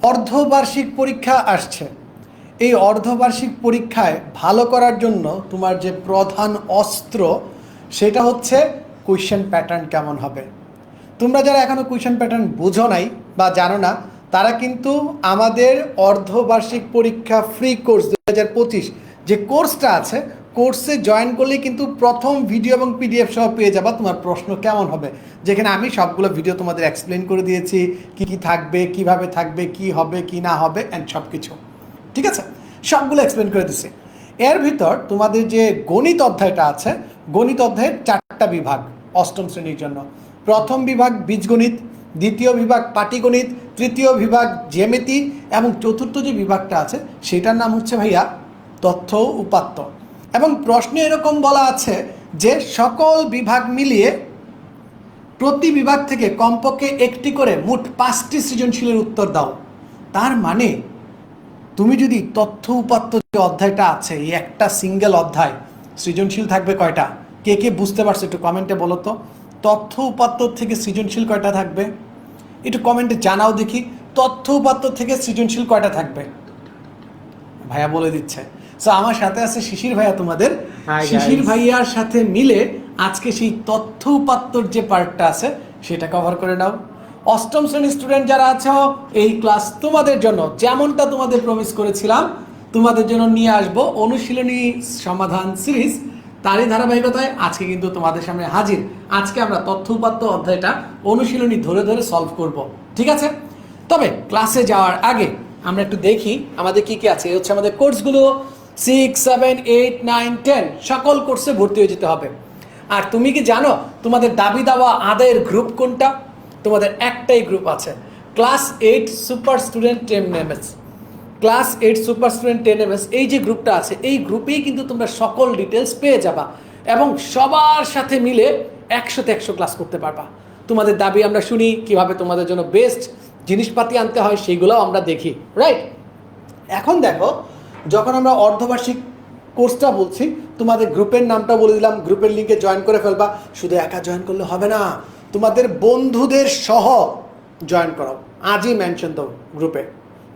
অর্ধবার্ষিক পরীক্ষা আসছে। এই অর্ধবার্ষিক পরীক্ষায় ভালো করার জন্য তোমার যে প্রধান অস্ত্র সেটা হচ্ছে কোয়েশ্চেন প্যাটার্ন কেমন হবে। তোমরা যারা এখনও কোয়েশ্চেন প্যাটার্ন বুঝো নাই বা জানো না, তারা কিন্তু আমাদের অর্ধবার্ষিক পরীক্ষা ফ্রি কোর্স 2025 যে কোর্সটা আছে, কোর্সে জয়েন করলেই কিন্তু প্রথম ভিডিও এবং পিডিএফ সহ পেয়ে যাবা তোমার প্রশ্ন কেমন হবে, যেখানে আমি সবগুলো ভিডিও তোমাদের এক্সপ্লেন করে দিয়েছি, কি কি থাকবে, কিভাবে থাকবে, কি হবে কি না হবে অ্যান্ড সব কিছু। ঠিক আছে, সবগুলো এক্সপ্লেন করে দিছি। এর ভিতর তোমাদের যে গণিত অধ্যায়টা আছে, গণিত অধ্যায়ের 4টা বিভাগ অষ্টম শ্রেণীর জন্য। প্রথম বিভাগ বীজগণিত, দ্বিতীয় বিভাগ পাটিগণিত, তৃতীয় বিভাগ জ্যামিতি এবং চতুর্থ যে বিভাগটা আছে সেটার নাম হচ্ছে ভাইয়া তথ্য উপাত্ত। এবং প্রশ্নে এরকম বলা আছে যে সকল বিভাগ মিলিয়ে প্রতি বিভাগ থেকে কমপক্ষে একটি করে মোট 5টি সৃজনশীলের উত্তর দাও। তার মানে তুমি যদি তথ্য উপাত্ত যে অধ্যায়টা আছে, এই একটা সিঙ্গেল অধ্যায় সৃজনশীল থাকবে কয়টা? কে কে বুঝতে পারছো একটু কমেন্টে বলো তো। তথ্য উপাত্ত থেকে সৃজনশীল কয়টা থাকবে একটু কমেন্টে জানাও দেখি। তথ্য উপাত্ত থেকে সৃজনশীল কয়টা থাকবে? ভাইয়া বলে দিচ্ছে। সো আমার সাথে আছে শিশির ভাইয়া, তোমাদের শিশির ভাইয়ার সাথে মিলে আজকে সেই তথ্য উপাত্তর যে পার্টটা আছে সেটা কভার করে নাও। অষ্টম শ্রেণীর স্টুডেন্ট যারা আছো, এই ক্লাস তোমাদের জন্য যেমনটা তোমাদের প্রমিস করেছিলাম তোমাদের জন্য নিয়ে আসবো অনুশীলনী সমাধান সিরিজ, তারই ধারাবাহিকতায় আজকে কিন্তু তোমাদের সামনে হাজির। আজকে আমরা তথ্য উপাত্ত অধ্যায়টা অনুশীলনী ধরে ধরে সলভ করব, ঠিক আছে? তবে ক্লাসে যাওয়ার আগে আমরা একটু দেখি আমাদের কি কি আছে। এই হচ্ছে আমাদের কোর্সগুলো 6, 7, 8, 9, 10 সকল কোর্সে ভর্তি হয়ে যেতে হবে। আর তুমি কি জানো তোমাদের দাবি দাওয়া আদায়ের গ্রুপ কোনটা? তোমাদের একটাই গ্রুপ আছে, class 8 super student 10 MS। Class 8 super student 10 MS এই যে গ্রুপটা আছে, এই গ্রুপেই কিন্তু তোমরা সকল ডিটেলস পেয়ে যাবা এবং সবার সাথে মিলে 100তে 100 ক্লাস করতে পারবা। তোমাদের দাবি আমরা শুনি, কিভাবে তোমাদের জন্য বেস্ট জিনিসপাতি আনতে হয় সেইগুলোও আমরা দেখি, রাইট? এখন দেখো, যখন আমরা অর্ধবার্ষিক কোর্সটা বলছি, তোমাদের গ্রুপের নামটা বলে দিলাম, গ্রুপের লিঙ্কে জয়েন করে ফেলবা। শুধু একা জয়েন করলে হবে না, তোমাদের বন্ধুদের সহ জয়েন করাও। আজই মেনশন দাও গ্রুপে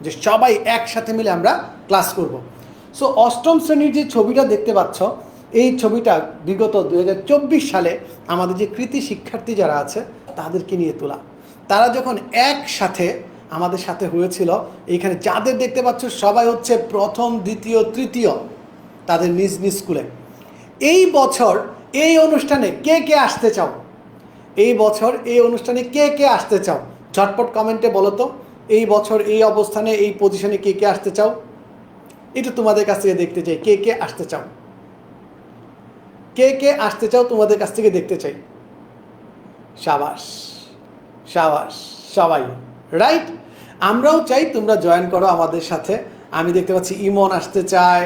যে সবাই একসাথে মিলে আমরা ক্লাস করব। সো অষ্টম শ্রেণীর যে ছবিটা দেখতে পাচ্ছ, এই ছবিটা বিগত 2024 সালে আমাদের যে কৃতি শিক্ষার্থী যারা আছে তাদেরকে নিয়ে তোলা। তারা যখন একসাথে আমাদের সাথে হয়েছিল, এইখানে যাদের দেখতে পাচ্ছ সবাই হচ্ছে প্রথম, দ্বিতীয়, তৃতীয় তাদের নিজ নিজ স্কুলে। এই বছর এই অনুষ্ঠানে কে কে আসতে চাও? এই বছর এই অনুষ্ঠানে কে কে আসতে চাও? ঝটপট কমেন্টে বলো তো, এই বছর এই অবস্থানে এই পজিশনে কে কে আসতে চাও? এটা তোমাদের কাছ থেকে দেখতে চাই, কে কে আসতে চাও? কে কে আসতে চাও তোমাদের কাছ থেকে দেখতে চাই। সাবাস সাবাস, সবাই রাইট। আমরাও চাই তোমরা জয়েন করো আমাদের সাথে। আমি দেখতে পাচ্ছি ইমন আসতে চায়,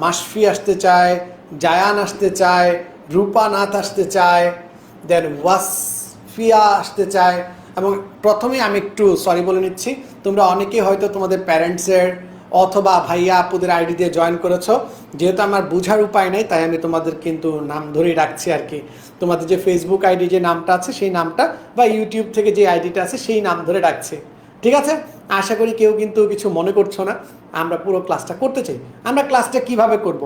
মাসফি আসতে চায়, জায়ান আসতে চায়, রূপানাথ আসতে চায়, দেন ওয়াসফিয়া আসতে চায়। এবং প্রথমেই আমি একটু সরি বলে নিচ্ছি, তোমরা অনেকেই হয়তো তোমাদের প্যারেন্টসের অথবা ভাইয়া আপুদের আইডি দিয়ে জয়েন করেছো। যেহেতু আমার বোঝার উপায় নেই, তাই আমি তোমাদের কিন্তু নাম ধরেই রাখছি আর কি। তোমাদের যে ফেসবুক আইডি যে নামটা আছে সেই নামটা, বা ইউটিউব থেকে যে আইডিটা আছে সেই নাম ধরে রাখছি, ঠিক আছে? আশা করি কেউ কিন্তু কিছু মনে করছো না। আমরা পুরো ক্লাসটা করতে চাই। আমরা ক্লাসটা কিভাবে করব?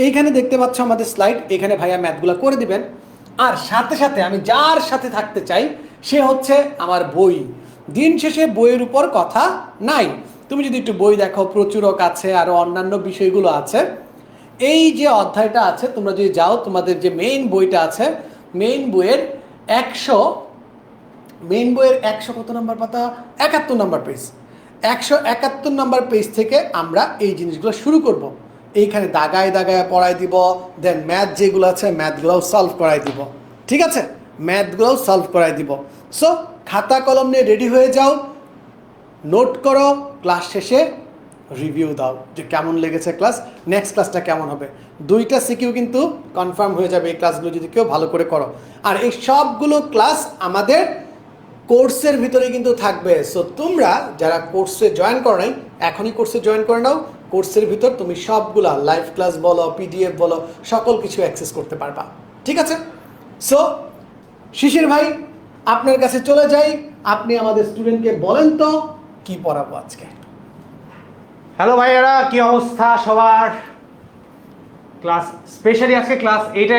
এইখানে দেখতে পাচ্ছ আমাদের স্লাইড, এখানে ভাইয়া ম্যাথগুলো করে দিবেন। আর সাথে সাথে আমি যার সাথে থাকতে চাই সে হচ্ছে আমার বই। দিন শেষে বইয়ের উপর কথা নাই। তুমি যদি একটু বই দেখো, প্রচুরক আছে, আরও অন্যান্য বিষয়গুলো আছে। এই যে অধ্যায়টা আছে, তোমরা যদি যাও তোমাদের যে মেইন বইটা আছে, মেইন বইয়ের 100 কত নম্বর পাতা? 71 নম্বর পেজ। 171 নম্বর পেজ থেকে আমরা এই জিনিসগুলো শুরু করব। এইখানে দাগায় দাগায় পড়াই দিব, দেন ম্যাথ যেগুলো আছে ম্যাথগুলোও সলভ করাই দিব, ঠিক আছে? ম্যাথগুলোও সলভ করাই দিব। সো খাতা কলম নিয়ে রেডি হয়ে যাও, নোট করো, ক্লাস শেষে রিভিউ দাও যে কেমন লেগেছে ক্লাস, নেক্সট ক্লাসটা কেমন হবে। 2টা সিকিউ কিন্তু কনফার্ম হয়ে যাবে এই ক্লাসগুলো যদি কেউ ভালো করে করো। আর এই সবগুলো ক্লাস আমাদের কোর্সের ভিতরে কিন্তু থাকবে। সো তোমরা যারা কোর্সে জয়েন করো নাই, এখনই কোর্সে জয়েন করে নাও। কোর্সের ভিতর তুমি সবগুলা লাইভ ক্লাস বলো, পিডিএফ বলো, সকল কিছু অ্যাক্সেস করতে পারবা, ঠিক আছে? সো শিশির ভাই, আপনার কাছে চলে যাই। আপনি আমাদের স্টুডেন্টকে বলেন তো কি পড়াবো আজকে। হ্যালো ভাইয়ারা, কি অবস্থা সবার? ক্লাস স্পেশালি আজকে ক্লাস 8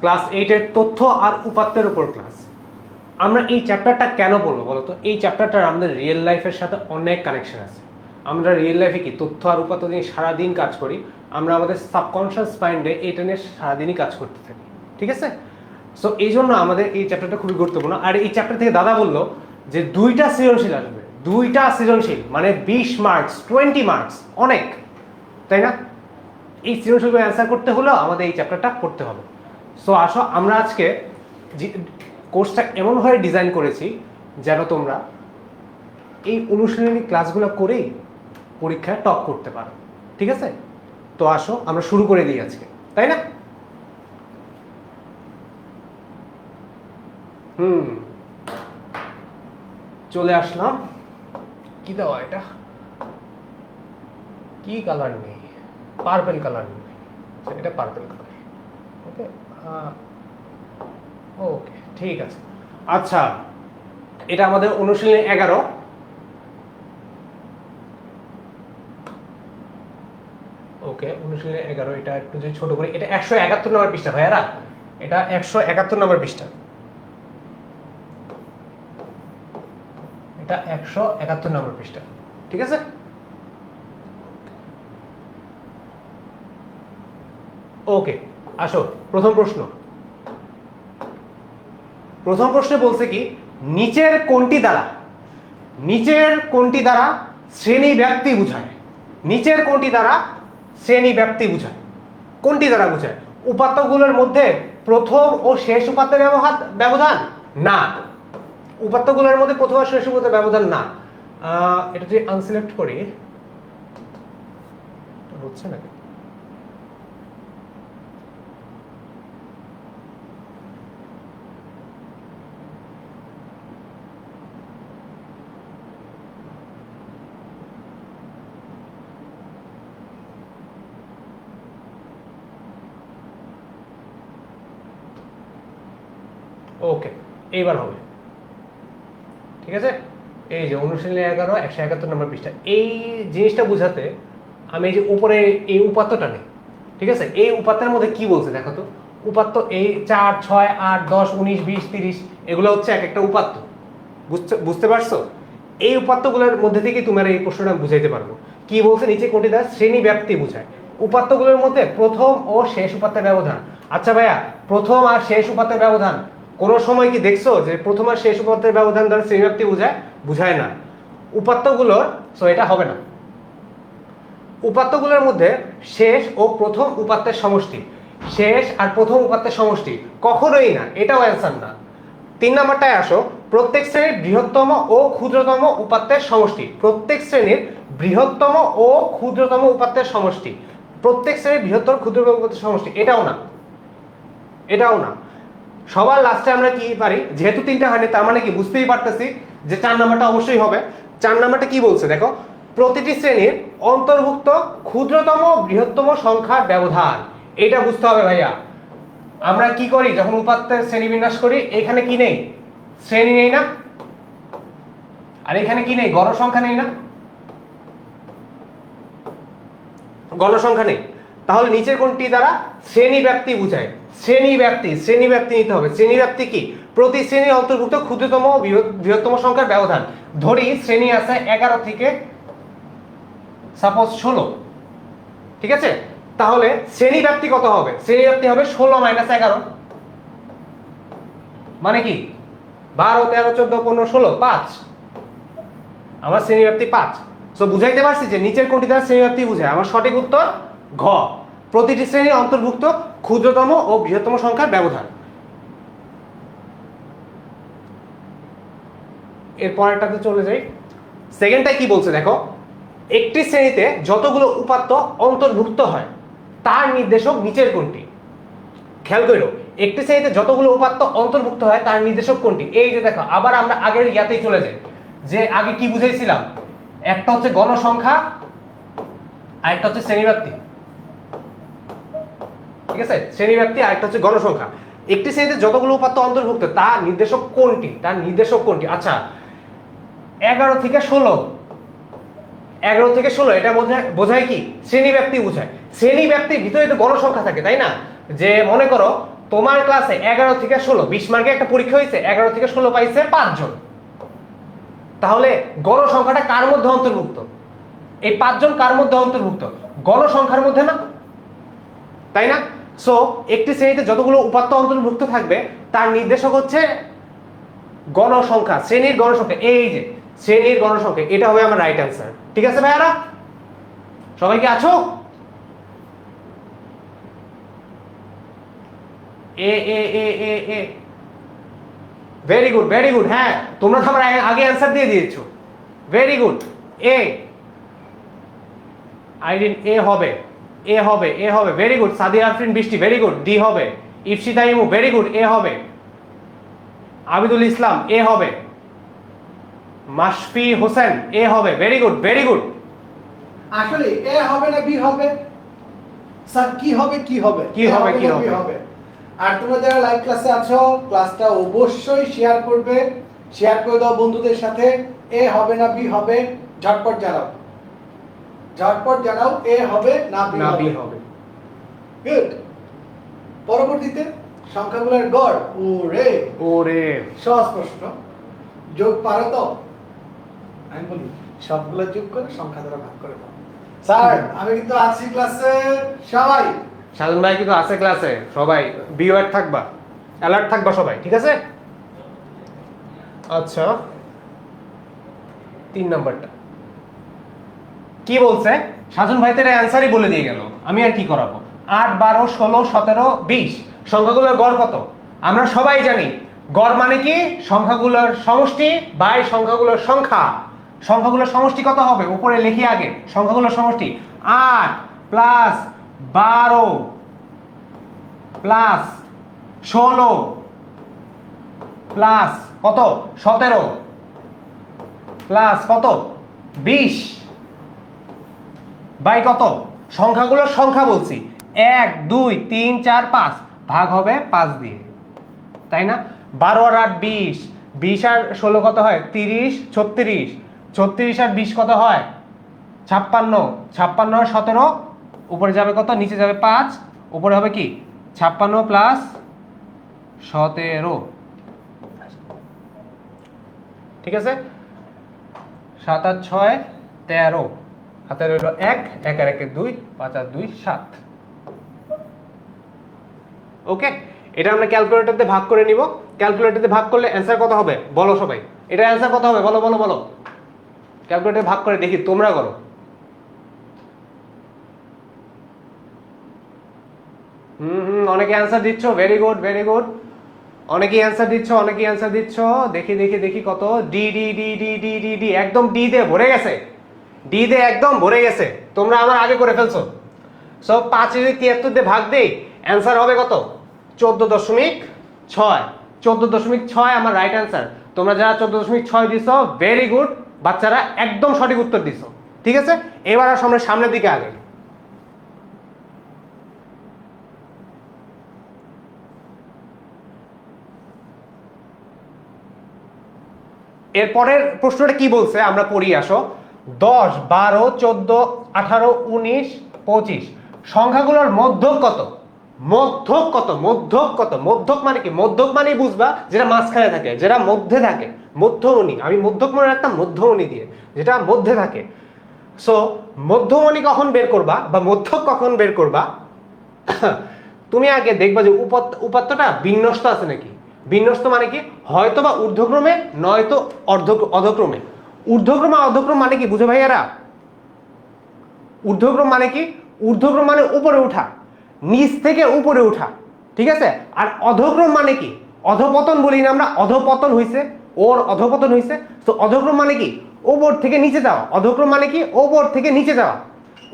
ক্লাস 8 তথ্য আর উপাত্তের উপর ক্লাস। আমরা এই চ্যাপ্টারটা কেন পড়বো বলো তো? এই চ্যাপ্টারটার আমাদের রিয়েল লাইফের সাথে অনেক কানেকশন আছে। আমরা রিয়েল লাইফে কি তথ্য আর উপাত্ত নিয়ে সারাদিন কাজ করি, আমরা আমাদের সাবকনশিয়াস মাইন্ডে এটা নিয়ে সারাদিনই কাজ করতে থাকি, ঠিক আছে? সো এই জন্য আমাদের এই চ্যাপ্টারটা খুবই গুরুত্বপূর্ণ। আর এই চ্যাপ্টার থেকে দাদা বললো যে 2টা সৃজনশীল আসবে, 2টা সৃজনশীল মানে 20 মার্কস, 20 মার্কস, অনেক, তাই না? এই সৃজনশীলগুলো অ্যান্সার করতে হলেও আমাদের এই চ্যাপ্টারটা পড়তে হবে। সো আসো আমরা আজকে কোর্সটা এমনভাবে ডিজাইন করেছি যেন তোমরা এই অনুশীলনী ক্লাসগুলো করেই পরীক্ষায় টপ করতে পারো, ঠিক আছে? তো আসো আমরা শুরু করে দিই আজকে, তাই না? চলে আসলাম। কি দেওয়া এটা? কি কালার নেই? পার্পল কালার নেই, এটা পার্পল কালার। ওকে ওকে, ঠিক আছে। আচ্ছা, এটা আমাদের অনুশীলনী 11। ওকে, অনুশীলনী 11। এটা একটু যদি ছোট করি, এটা 171 নম্বর পৃষ্ঠা ভাইয়ারা, এটা 171 নম্বর পৃষ্ঠা, এটা 171 নম্বর পৃষ্ঠা, ঠিক আছে? ওকে, আসো প্রথম প্রশ্ন। প্রথম প্রশ্নে বলছে কি, নিচের কোনটি দ্বারা শ্রেণী ব্যাপ্তি বোঝায়? নিচের কোনটি দ্বারা শ্রেণী ব্যাপ্তি বোঝায়? কোনটি দ্বারা বোঝায়? উপাত্তগুলোর মধ্যে প্রথম ও শেষ উপাত্তের ব্যবধান? না, উপাত্তগুলোর মধ্যে প্রথম আর শেষ উপাত্তের ব্যবধান না। এটা যদি আনসিলেক্ট করি হচ্ছে নাকি? ওকে, এইবার হবে, ঠিক আছে? এই যে অনুশীলনী 11 171 নম্বর পৃষ্ঠা। এই জিনিসটা বোঝাতে আমি এই যে উপরে এই উপাত্তটা নেই, ঠিক আছে? এই উপাত্তের মধ্যে কি বলছে দেখো তো। উপাত্ত এই 4, 6, 8, 10, 19, 20, 30 এগুলো হচ্ছে এক একটা উপাত্ত। বুঝতে পারছো? এই উপাত্তগুলোর মধ্যে থেকে তোমার এই প্রশ্নটা বুঝাইতে পারবো। কি বলছে, নিচে কোনটি দ্বারা শ্রেণী ব্যাপ্তি বোঝায়? উপাত্তগুলোর মধ্যে প্রথম ও শেষ উপাত্তের ব্যবধান। আচ্ছা ভাইয়া, প্রথম আর শেষ উপাত্তের ব্যবধান কোন সময় কি দেখছো যে প্রথম আর শেষ উপাত্তের ব্যবধান দ্বারা শ্রেণী ব্যাপ্তি বুঝায় না উপাত্তগুলোর। সো এটা হবে না। উপাত্তগুলোর মধ্যে শেষ ও প্রথম উপাত্তের সমষ্টি, শেষ আর প্রথম উপাত্তের সমষ্টি কখনোই না, এটাও অ্যান্সার না। 3 নাম্বারটায় আসো, প্রত্যেক শ্রেণীর বৃহত্তম ও ক্ষুদ্রতম উপাত্তের সমষ্টি। প্রত্যেক শ্রেণীর বৃহত্তম ও ক্ষুদ্রতম উপাত্তের সমষ্টি, প্রত্যেক শ্রেণীর বৃহত্তম ক্ষুদ্রতম উপাত্তের সমষ্টি, এটাও না, এটাও না। সবার লাস্টে আমরা কি পারি, যেহেতু 3টা হয়নি তার মানে কি বুঝতেই পারতেছি যে 4 নাম্বারটা অবশ্যই হবে। 4 নাম্বারটা কি বলছে দেখো, প্রতিটি শ্রেণীর অন্তর্ভুক্ত ক্ষুদ্রতম বৃহত্তম সংখ্যার ব্যবধান। এটা বুঝতে হবে ভাইয়া। আমরা কি করি যখন উপাত্তের শ্রেণী বিন্যাস করি, এখানে কি নেই? শ্রেণী নেই না? আর এখানে কি নেই? গড় সংখ্যা নেই না? গড় সংখ্যা নেই। তাহলে নিচের কোনটি দ্বারা শ্রেণী ব্যাপ্তি বোঝায়? শ্রেণী ব্যাপ্তি নিতে হবে। শ্রেণী ব্যাপ্তি কি? প্রতি শ্রেণীর অন্তর্ভুক্ত ক্ষুদ্রতম বৃহত্তম সংখ্যার ব্যবধান। ধরি শ্রেণী আছে 11 থেকে সাপোজ 16, ঠিক আছে? তাহলে শ্রেণী ব্যাপ্তি কত হবে? শ্রেণী ব্যাপ্তি হবে 16 - 11, মানে কি 12, 13, 14, 15, 16, 5। আমার শ্রেণী ব্যাপ্তি 5। সো বুঝাইতে পারছি যে নিচের কোনটি দ্বারা শ্রেণী ব্যাপ্তি বোঝায়? আমার সঠিক উত্তর ঘ, প্রতিটি শ্রেণীর অন্তর্ভুক্ত ক্ষুদ্রতম ও বৃহত্তম সংখ্যার ব্যবধান। এর পরেরটাতে চলে যাই। সেকেন্ডটাই কি বলছে দেখো, একটি শ্রেণীতে যতগুলো উপাত্ত অন্তর্ভুক্ত হয় তার নির্দেশক নিচের কোনটি? খেয়াল করো, একটি শ্রেণীতে যতগুলো উপাত্ত অন্তর্ভুক্ত হয় তার নির্দেশক কোনটি? এই যে দেখো, আবার আমরা আগের ইয়াতেই চলে যাই যে আগে কি বুঝাইছিলাম, একটা হচ্ছে গণসংখ্যা আর একটা হচ্ছে শ্রেণীব্যাপ্তি, ঠিক আছে? শ্রেণীব্যাপ্তি আর একটা হচ্ছে গণসংখ্যা। একটি শ্রেণীতে যতগুলো উপাত্ত অন্তর্ভুক্ত তার নির্দেশক কোনটি? আচ্ছা, 11 থেকে 16 11 থেকে 16 এটা বোঝায় কি শ্রেণী ব্যাপ্তি বোঝায়। শ্রেণী ব্যাপ্তির ভিতরে তো গড় সংখ্যা থাকে, তাই না? যে মনে করো তোমার ক্লাসে 11 থেকে 16 20 মার্কের একটা পরীক্ষা হয়েছে, 11 থেকে 16 পাইছে 5 জন, তাহলে গড় সংখ্যাটা কার মধ্যে অন্তর্ভুক্ত? এই 5 জন কার মধ্যে অন্তর্ভুক্ত? গড় সংখ্যার মধ্যে না, তাই না? সো একটি শ্রেণীতে যতগুলো উপাত্ত অন্তর্ভুক্ত থাকবে তার নির্দেশক হচ্ছে গণসংখ্যা, শ্রেণীর গণসংখ্যা। এই যে শ্রেণীর গণসংখ্যা, এটা হবে আমার রাইট অ্যান্সার। ঠিক আছে ভাইয়ারা, সবাই কি আছো? A A A A A very good, very good. হ্যাঁ, তোমরা তো আমার আগে অ্যান্সার দিয়ে দিয়েছো। Very good. A Irin A হবে, এ হবে, এ হবে। Very good. সাদিয়া আফরিন বৃষ্টি, ভেরি গুড। ডি হবে। ইফসিতা ইমু, ভেরি গুড, এ হবে। আবিদুল ইসলাম এ হবে। মাশফি হোসেন এ হবে, ভেরি গুড, ভেরি গুড। আসলে এ হবে না বি হবে? স্যার কি হবে কি হবে? কি হবে কি না B হবে? আর তোমরা যারা লাইভ ক্লাসে আছো ক্লাসটা অবশ্যই শেয়ার করবে, শেয়ার করে দাও বন্ধুদের সাথে। এ হবে না বি হবে? ঝটপট জানাও, ঝটপট জানাও এ হবে না বি হবে। গুড। পরবর্তীতে সংখ্যাগুলোর গড়। ওরে ওরে, সহজ প্রশ্ন, যোগ পারো তো? আমি বলি সবগুলো যোগ করে সংখ্যা দ্বারা ভাগ করে দাও। স্যার আমি কিন্তু আছি ক্লাসে, সবাই সাধন ভাই কিন্তু আছে ক্লাসে, সবাই বিওয়ার থাকবা, অ্যালার্ট থাকবা সবাই, ঠিক আছে? আচ্ছা, 3 নাম্বারটা কি বলছে? সাধন ভাই তো অ্যান্সারই বলে দিয়ে গেল, আমি আর কি করাবো? 8 12 16 17 20 সংখ্যাগুলোর গড় কত? আমরা সবাই জানি গড় মানে কি সংখ্যাগুলোর সমষ্টি বাই সংখ্যাগুলোর সংখ্যা। সংখ্যাগুলোর সমষ্টি কত হবে? উপরে লিখি আগে সংখ্যাগুলোর সমষ্টি। 8 প্লাস 12 প্লাস 16 প্লাস কত 17 প্লাস কত 20 বাই কত? সংখ্যাগুলোর সংখ্যা বলছি 1 2 3 4 5, ভাগ হবে 5 দিয়ে, তাই না? 12 আর 8 20, 20 আর 16 কত হয়? 30 36, 36 আর 20 কত হয়? 56, 56 আর 17 উপরে যাবে কত? নিচে যাবে 5, উপরে হবে কি 56 প্লাস 17, ঠিক আছে? 7 আর 6 13, হাতে রইল 1, 1 আর 1 2, 5 আর 2 7। ওকে, এটা আমরা ক্যালকুলেটরতে ভাগ করে নিব। ক্যালকুলেটরতে ভাগ করলে অ্যান্সার কত হবে বলো সবাই? এটা অ্যান্সার কত হবে বলো বলো বলো? ক্যালকুলেটরে ভাগ করে দেখি, তোমরা করো। অনেকে অ্যান্সার দিচ্ছ, ভেরি গুড, ভেরি গুড। অনেকেই অ্যান্সার দিচ্ছ, অনেকেই অ্যান্সার দিচ্ছ। দেখি দেখি দেখি কত? D D D D D D D, একদম ডি তে ভরে গেছে, ডি তে একদম ভরে গেছে। তোমরা আমার আগে করে ফেলছো। সব 5 যদি 73 দিয়ে ভাগ দেই অ্যান্সার হবে কত? 14.6। 14.6 আমার রাইট অ্যান্সার। তোমরা যারা 14.6 দিছো ভেরি গুড বাচ্চারা, একদম সঠিক উত্তর দিছো। ঠিক আছে, এবার আর সামনের দিকে আগে। এরপরের প্রশ্নটা কি বলছে আমরা পড়ি, আসো। 10 12 14 18 19 25 সংখ্যাগুলোর মধ্যক কত? মধ্যক কত? মধ্যক কত? মধ্যক মানে কি? মধ্যক মানে বুঝবা যেটা মাঝখানে থাকে, যেটা মধ্যে থাকে, মধ্যমণি। আমি মধ্যক মনে রাখতাম মধ্যমণি দিয়ে, যেটা মধ্যে থাকে। সো মধ্যমণি কখন বের করবা বা মধ্যক কখন বের করবা? তুমি আগে দেখবা যে উপাত্তটা বিন্যস্ত আছে নাকি। বিন্যস্ত মানে কি? হয়তো বা ঊর্ধ্বক্রমে নয়তো অধক্রমে। ঊর্ধ্বক্রম আর অধক্রম মানে কি বুঝে ভাইয়ারা? ঊর্ধ্বক্রম মানে কি? ঊর্ধ্বক্রম মানে উপরে উঠা, নিচ থেকে উপরে উঠা, ঠিক আছে? আর অধক্রম মানে কি? অধপতন বলি না আমরা, অধপতন হইছে, ওর অধপতন হইছে। তো অধক্রম মানে কি? উপর থেকে নিচে যাওয়া। অধক্রম মানে কি? উপর থেকে নিচে যাওয়া।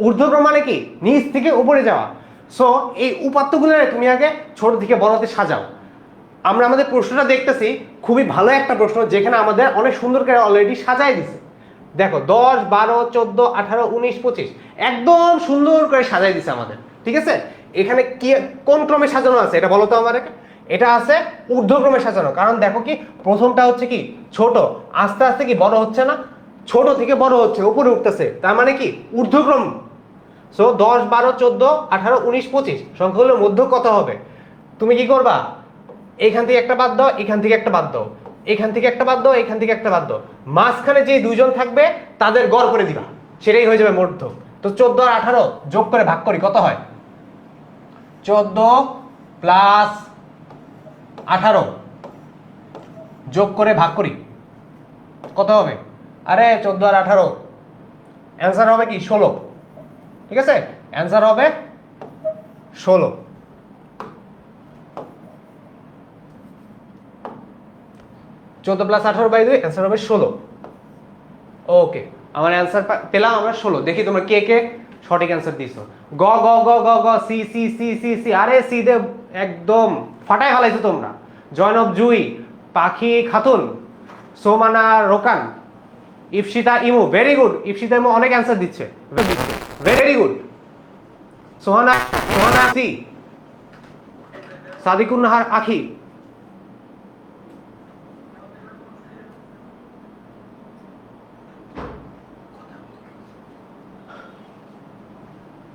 ঊর্ধ্বক্রম মানে কি? নিচ থেকে উপরে যাওয়া। সো এই উপাত্তগুলো তুমি আগে ছোট থেকে বড়তে সাজাও। আমরা আমাদের প্রশ্নটা দেখতেছি, খুবই ভালো একটা প্রশ্ন, যেখানে আমাদের অনেক সুন্দর করে অলরেডি সাজাই দিছে। দেখো 10 12 14 18 19 25 একদম সুন্দর করে সাজাই দিছে আমাদের, ঠিক আছে? এখানে কি কোন ক্রমে সাজানো আছে এটা বলো তো আমারে? এটা আছে ঊর্ধ্বক্রমে সাজানো। কারণ দেখো কি প্রথমটা হচ্ছে কি ছোট, আস্তে আস্তে কি বড় হচ্ছে না? ছোট থেকে বড় হচ্ছে, উপরে উঠতেছে, তার মানে কি ঊর্ধ্বক্রম। সো 10, 12, 14, 18, 19, 25 সংখ্যাগুলোর মধ্য কত হবে? তুমি কি করবা? এখান থেকে একটা বাদ দাও, এখান থেকে একটা বাদ দাও, এখান থেকে একটা বাদ দাও, এখান থেকে একটা বাদ দাও, মাঝখানে যে দুইজন থাকবে তাদের গড় করে দিবা, সেটাই হয়ে যাবে মধ্য। তো 14 আর 18 যোগ করে ভাগ করি, কত হয়? 14 প্লাস 18 যোগ করে ভাগ করি, কত হবে? আরে 14 আর 18 অ্যান্সার হবে কি? 16। ঠিক আছে, অ্যান্সার হবে 16। 14 প্লাস 18/2 অ্যান্সার হবে 16। ওকে, আমার অ্যান্সার পেলাম আমরা 16। দেখি তোমরা কে কে সঠিক অ্যান্সার দিছো। গ গ গ গ গ C C C C C, আরে সি দে একদম ফাটাই ফেলাইছো তোমরা। জয়নব জুই, পাখি খাতুন, সোমানা রোকান, ইপসিতা ইমু, ভেরি গুড। ইপসিতা ইমু অনেক অ্যান্সার দিচ্ছে, very good. Sohana Sohana C, Sadikun Nahar Akhi,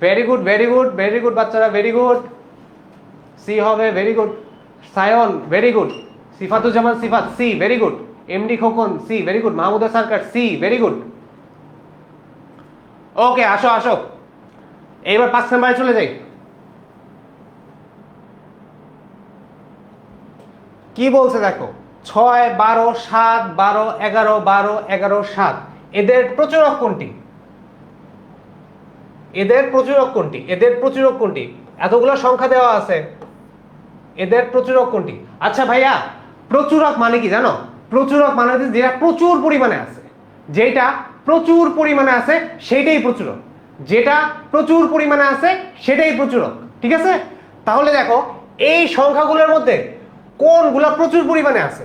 very good very good very good বাচ্চারা, ভেরি গুড। সি হবে, very good. Sayan, very good. Sifatuzzaman Sifat, C, very good. MD Khokon, C, very good. Mahmuda Sarkar, C, very good. Okay, আসো আসো, এইবার 5 নাম্বারে চলে যাই। কি বলছে দেখো, 6, 12, 7, 12, 11, 12, 11, 7 এদের প্রচুরক কোনটি? এদের প্রচুরক কোনটি? এদের প্রচুরক কোনটি? এতগুলো সংখ্যা দেওয়া আছে, এদের প্রচুরক কোনটি? আচ্ছা ভাইয়া, প্রচুরক মানে কি জানো? প্রচুরক মানে হচ্ছে যেটা প্রচুর পরিমাণে আছে, যেটা প্রচুর পরিমাণে আছে সেটাই প্রচুরক, যেটা প্রচুর পরিমাণে আছে সেটাই প্রচুরক। ঠিক আছে, তাহলে দেখো এই সংখ্যাগুলোর মধ্যে কোনগুলো প্রচুর পরিমাণে আছে?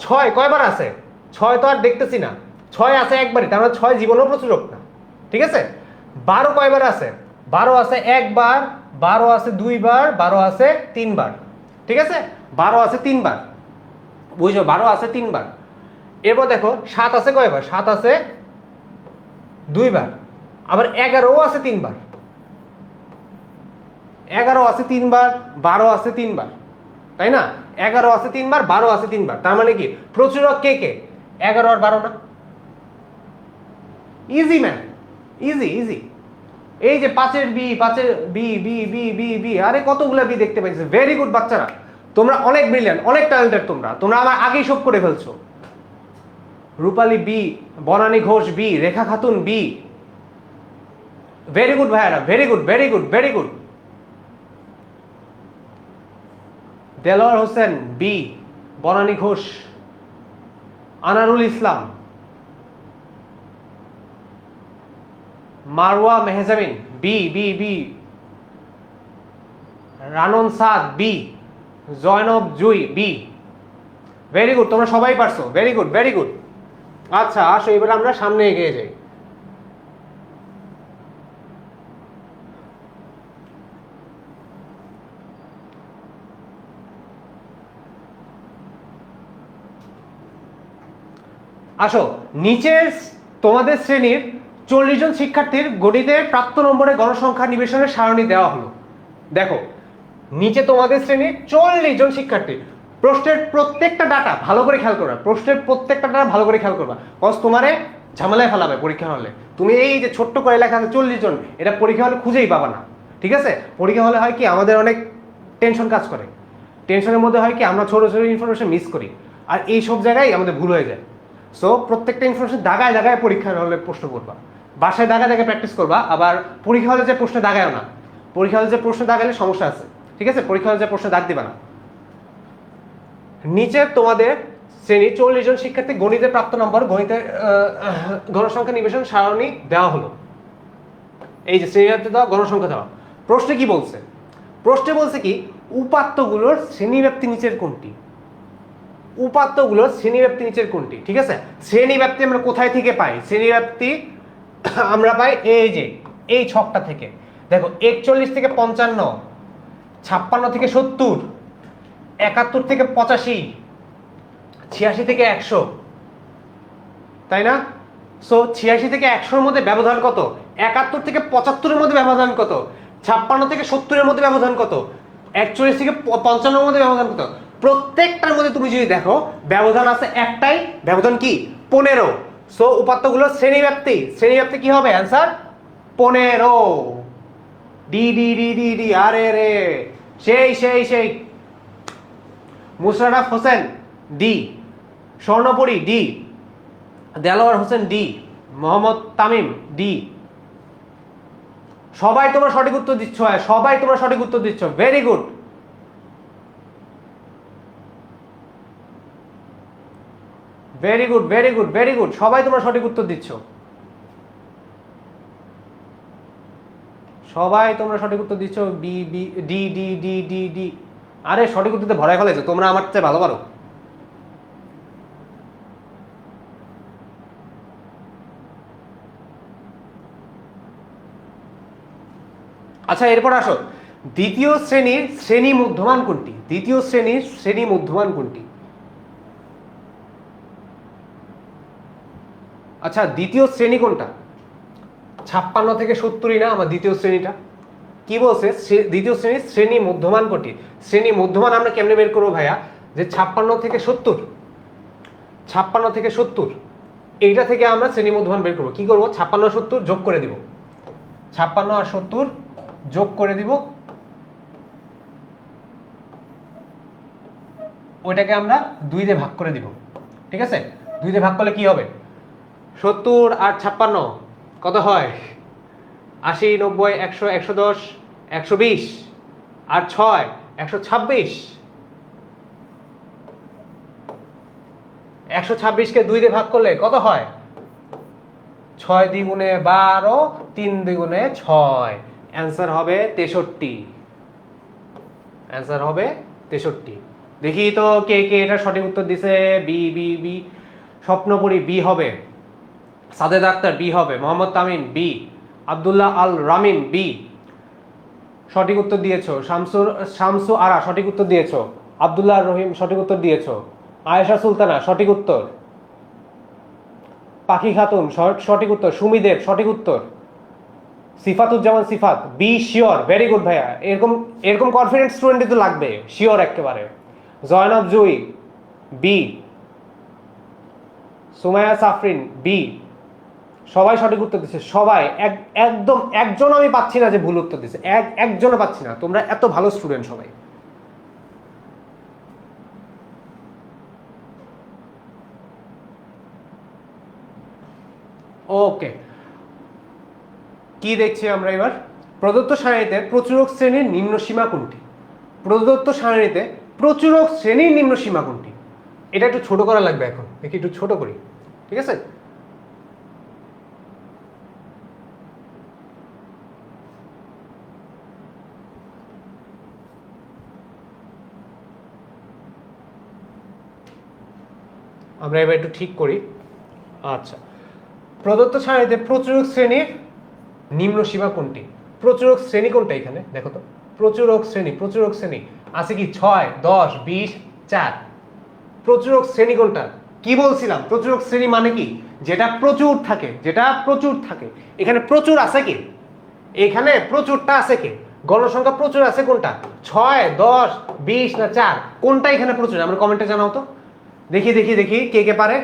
6 কয়বার আছে? 6 তো আর দেখতেছি না, 6 আছে একবারই, তার মানে 6 জীবনেও প্রচুরক না। ঠিক আছে, 12 কয়বার আছে? 12 আছে একবার, 12 আছে 2 বার, 12 আছে 3 বার। ঠিক আছে, 12 আছে 3 বার, বুঝছো? 12 আছে 3 বার। এরপর দেখো 7 আছে কয়বার? 7 আছে 2 বার, আবার 11ও আছে 3 বার, 11 আছে 3 বার, 12 আছে 3 বার, তাই না? 11 আছে 3 বার, 12 আছে 3 বার, তার মানে কি প্রচুরক কে কে? 11 আর 12 না? Easy man, easy easy. এই যে 5-এর বি, 5-এর B B B B B, আরে কতগুলো বি দেখতে পাইছে। ভেরি গুড বাচ্চারা, তোমরা অনেক ব্রিলিয়ান্ট, অনেক ট্যালেন্টেড। তোমরা আমার আগেই সব করে ফেলছো। Rupali B, Banani Ghosh B, Rekha Khatun B, very good ভাইয়ারা, very good very good very good. Delwar Hossain B, Banani Ghosh, Anarul Islam, Marwa Mehjabin B B B, Ranon Saad B, Joynob Jui B. Very good, তোমরা সবাই পারছো, ভেরি গুড ভেরি গুড। আচ্ছা আসো, এবার আমরা সামনে এগিয়ে যাই। আসো, নিচের তোমাদের শ্রেণীর 40 জন শিক্ষার্থীর গণিতের প্রাপ্ত নম্বরের গণসংখ্যা নিবেশনের সারণী দেওয়া হলো। দেখো, নিচে তোমাদের শ্রেণীর 40 জন শিক্ষার্থী, প্রশ্নের প্রত্যেকটা ডাটা ভালো করে খেয়াল করবা, প্রশ্নের প্রত্যেকটা ডাটা ভালো করে খেয়াল করবা, কজ তোমারে ঝামেলায় ফেলাবে পরীক্ষা হলে। তুমি এই যে ছোট্ট করে লেখা আছে 40 জন, এটা পরীক্ষা হলে খুঁজেই পাবা না। ঠিক আছে, পরীক্ষা হলে হয় কি আমাদের অনেক টেনশন কাজ করে, টেনশনের মধ্যে হয় কি আমরা ছোট ছোট ইনফরমেশন মিস করি, আর এই সব জায়গায় আমাদের ভুল হয়ে যায়। সো প্রত্যেকটা ইনফরমেশন দাগায় দাগায় পরীক্ষার হলে প্রশ্ন করবা, বাসায় দাগায় দাগায় প্র্যাকটিস করবা। আবার পরীক্ষা হলে যে প্রশ্ন দাগায়ও না, পরীক্ষা হলে যে প্রশ্ন দাগালে সমস্যা আছে। ঠিক আছে, পরীক্ষা হলে যে প্রশ্ন দাগ দিবা না। নিচে তোমাদের শ্রেণীর 40 জন শিক্ষার্থী গণিতের প্রাপ্ত নম্বর গণিতের গণসংখ্যা নিবেশন সারণী দেওয়া হলো। এই যে শ্রেণীব্যাপ্তি দেওয়া, গণসংখ্যা দেওয়া। প্রশ্নে কি বলছে? প্রশ্নে বলছে কি উপাত্তগুলোর শ্রেণীব্যাপ্তি নিচের কোনটি? উপাত্তগুলোর শ্রেণীব্যাপ্তি নিচের কোনটি? ঠিক আছে, শ্রেণীব্যাপ্তি আমরা কোথায় থেকে পাই? শ্রেণীব্যাপ্তি আমরা পাই এই যে এই ছকটা থেকে। দেখো 41 থেকে 55, 56 থেকে 70, 71 থেকে 85, 86 থেকে 100, তাই না? সো 86 থেকে 100-এর মধ্যে ব্যবধান কত? 71 থেকে 75-এর মধ্যে ব্যবধান কত? 56 থেকে 70-এর মধ্যে ব্যবধান কত? 41 থেকে 55-এর মধ্যে ব্যবধান কত? প্রত্যেকটার মধ্যে তুমি যদি দেখো ব্যবধান আছে একটাই, ব্যবধান কি? 15। সো উপাত্তগুলো শ্রেণীব্যাপ্তি, শ্রেণীব্যাপ্তি কি হবে? Answer 15। D D D D D, আরে রে, সেই Musharraf Hossain D, Swarnapuri D, Delwar Hossain D, Mohammad Tamim D. সবাই তোমরা সঠিক উত্তর দিচ্ছ, সবাই তোমরা সঠিক উত্তর দিচ্ছ, very good. Very good very good very good, সবাই তোমরা সঠিক উত্তর দিচ্ছ, সবাই তোমরা সঠিক উত্তর দিচ্ছ। B B D D D D D, আরে সঠিক উত্তরতে ভরাই ফেলেছো তোমরা, আমার চেয়ে ভালো পারো। আচ্ছা এরপর আসো, দ্বিতীয় শ্রেণীর শ্রেণী মধ্যমান কোনটি? দ্বিতীয় শ্রেণীর শ্রেণী মধ্যমান কোনটি? আচ্ছা দ্বিতীয় শ্রেণী কোনটা? 56 থেকে 70 না আমার দ্বিতীয় শ্রেণীটা? কি বলছে দ্বিতীয় শ্রেণীর শ্রেণী মধ্যমান কোনটি? শ্রেণী মধ্যমান আমরা কেমনে বের করবো ভাইয়া? যে 56 থেকে 70, 56 থেকে 70 এইটা থেকে আমরা শ্রেণী মধ্যমান বের করবো। কি করবো? 56 70 যোগ করে দিব, 56 আর 70 যোগ করে দিব, ওইটাকে আমরা 2 দিয়ে ভাগ করে দিব। ঠিক আছে, 2 দিয়ে ভাগ করলে কি হবে? 70 আর 56 কত হয়? 80 90 100 110 120 আর 6 126। 126কে 2 দিয়ে ভাগ করলে কত হয়? 6 দ্বিগুণে 12, 3 দ্বিগুণে 6, অ্যান্সার হবে 63। অ্যান্সার হবে 63। দেখি তো কে কে এটা সঠিক উত্তর দিছে। বি বি বি, স্বপ্নপুরী বি হবে, সাদেদ আক্তার বি হবে, মোহাম্মদ তামিম বি, আব্দুল্লাহ আল রামিন বি সঠিক উত্তর দিয়েছো, শামসু আরা সঠিক উত্তর দিয়েছো, আব্দুল্লাহ রহিম সঠিক উত্তর দিয়েছো, আয়েশা সুলতানা সঠিক উত্তর, পাখি খাতুন সঠিক উত্তর, সুমিদেব সঠিক উত্তর, সিফাতুজ্জামান সিফাত বি শিওর, ভেরি গুড ভাইয়া। এরকম এরকম কনফিডেন্ট স্টুডেন্টই তো লাগবে, শিওর একেবারে। জয়নব জুই বি, সুমাইয়া সাফরিন বি, সবাই সঠিক উত্তর দিচ্ছে, সবাই একদম একজন আমি পাচ্ছি না যে ভুল উত্তর দিচ্ছে, একজনও পাচ্ছি না। তোমরা এত ভালো স্টুডেন্ট সবাই। ওকে, কি দেখছি আমরা এবার? প্রদত্ত সারণীতে প্রচুরক শ্রেণীর নিম্ন সীমা কোনটি? প্রদত্ত সারণীতে প্রচুরক শ্রেণীর নিম্ন সীমা কোনটি? এটা একটু ছোট করা লাগবে, এখন দেখি একটু ছোট করি, ঠিক আছে? আমরা এবার একটু ঠিক করি। আচ্ছা, প্রদত্ত সারণীতে প্রচুরক শ্রেণীর নিম্ন সীমা কোনটি? প্রচুরক শ্রেণী কোনটা এখানে দেখো তো? প্রচুরক শ্রেণী, প্রচুরক শ্রেণী আছে কি? 6 10 20 4। প্রচুরক শ্রেণী কোনটা? কি বলছিলাম? প্রচুরক শ্রেণী মানে কি? যেটা প্রচুর থাকে, যেটা প্রচুর থাকে। এখানে প্রচুর আছে কি? এখানে প্রচুরটা আছে কি? গণসংখ্যা প্রচুর আছে কোনটা? 6 10 20 না 4? কোনটা এখানে প্রচুর? আমরা কমেন্টে জানাও তো, দেখি দেখি দেখি কে কে পারে।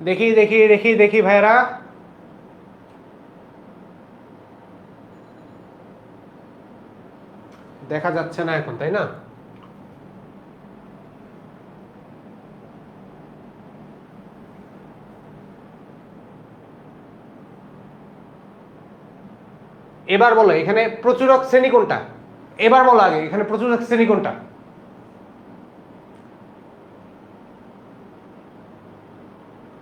দেখি দেখি দেখি দেখি ভাইরা, দেখা যাচ্ছে না এখন, তাই না? এবার বলো এখানে প্রচুরক শ্রেণী কোনটা? এবার বলো আগে, এখানে প্রচুরক শ্রেণী কোনটা?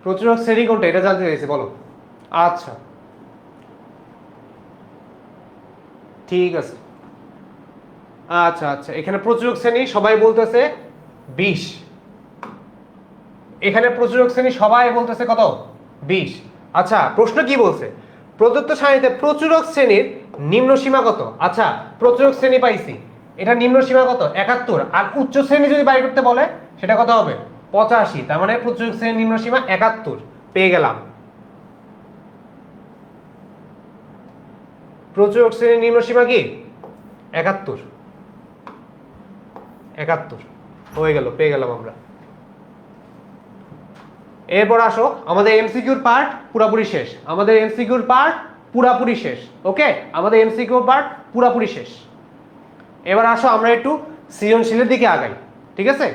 প্রচুরক শ্রেণী কোনটা এটা জানতে চাইছি, বলো। আচ্ছা ঠিক আছে, আচ্ছা আচ্ছা, এখানে প্রচুরক শ্রেণী সবাই বলতেছে 20। এখানে প্রচুরক শ্রেণী সবাই বলতেছে কত? 20। আচ্ছা প্রশ্ন কি বলছে? প্রদত্ত সারণীতে প্রচুরক শ্রেণীর নিম্ন সীমা কত? আচ্ছা প্রচুরক শ্রেণী পাইছি, এটা নিম্ন সীমা কত? 71। আর উচ্চ শ্রেণী যদি বাইর করতে বলে সেটা কত হবে 85, তার মানে প্রতিযোগ শ্রেণীর নিম্ন সীমা 71 পেয়ে গেলাম। প্রতিযোগ শ্রেণীর নিম্ন সীমা কি 71 হয়ে গেল, পেয়ে গেলাম আমরা। এরপর আসো আমাদের এমসিকিউর পার্ট পুরোপুরি শেষ, ওকে, আমাদের এমসিকিউ পার্ট পুরোপুরি শেষ। এবার আসো আমরা একটু সৃজনশীলের দিকে আগাই, ঠিক আছে?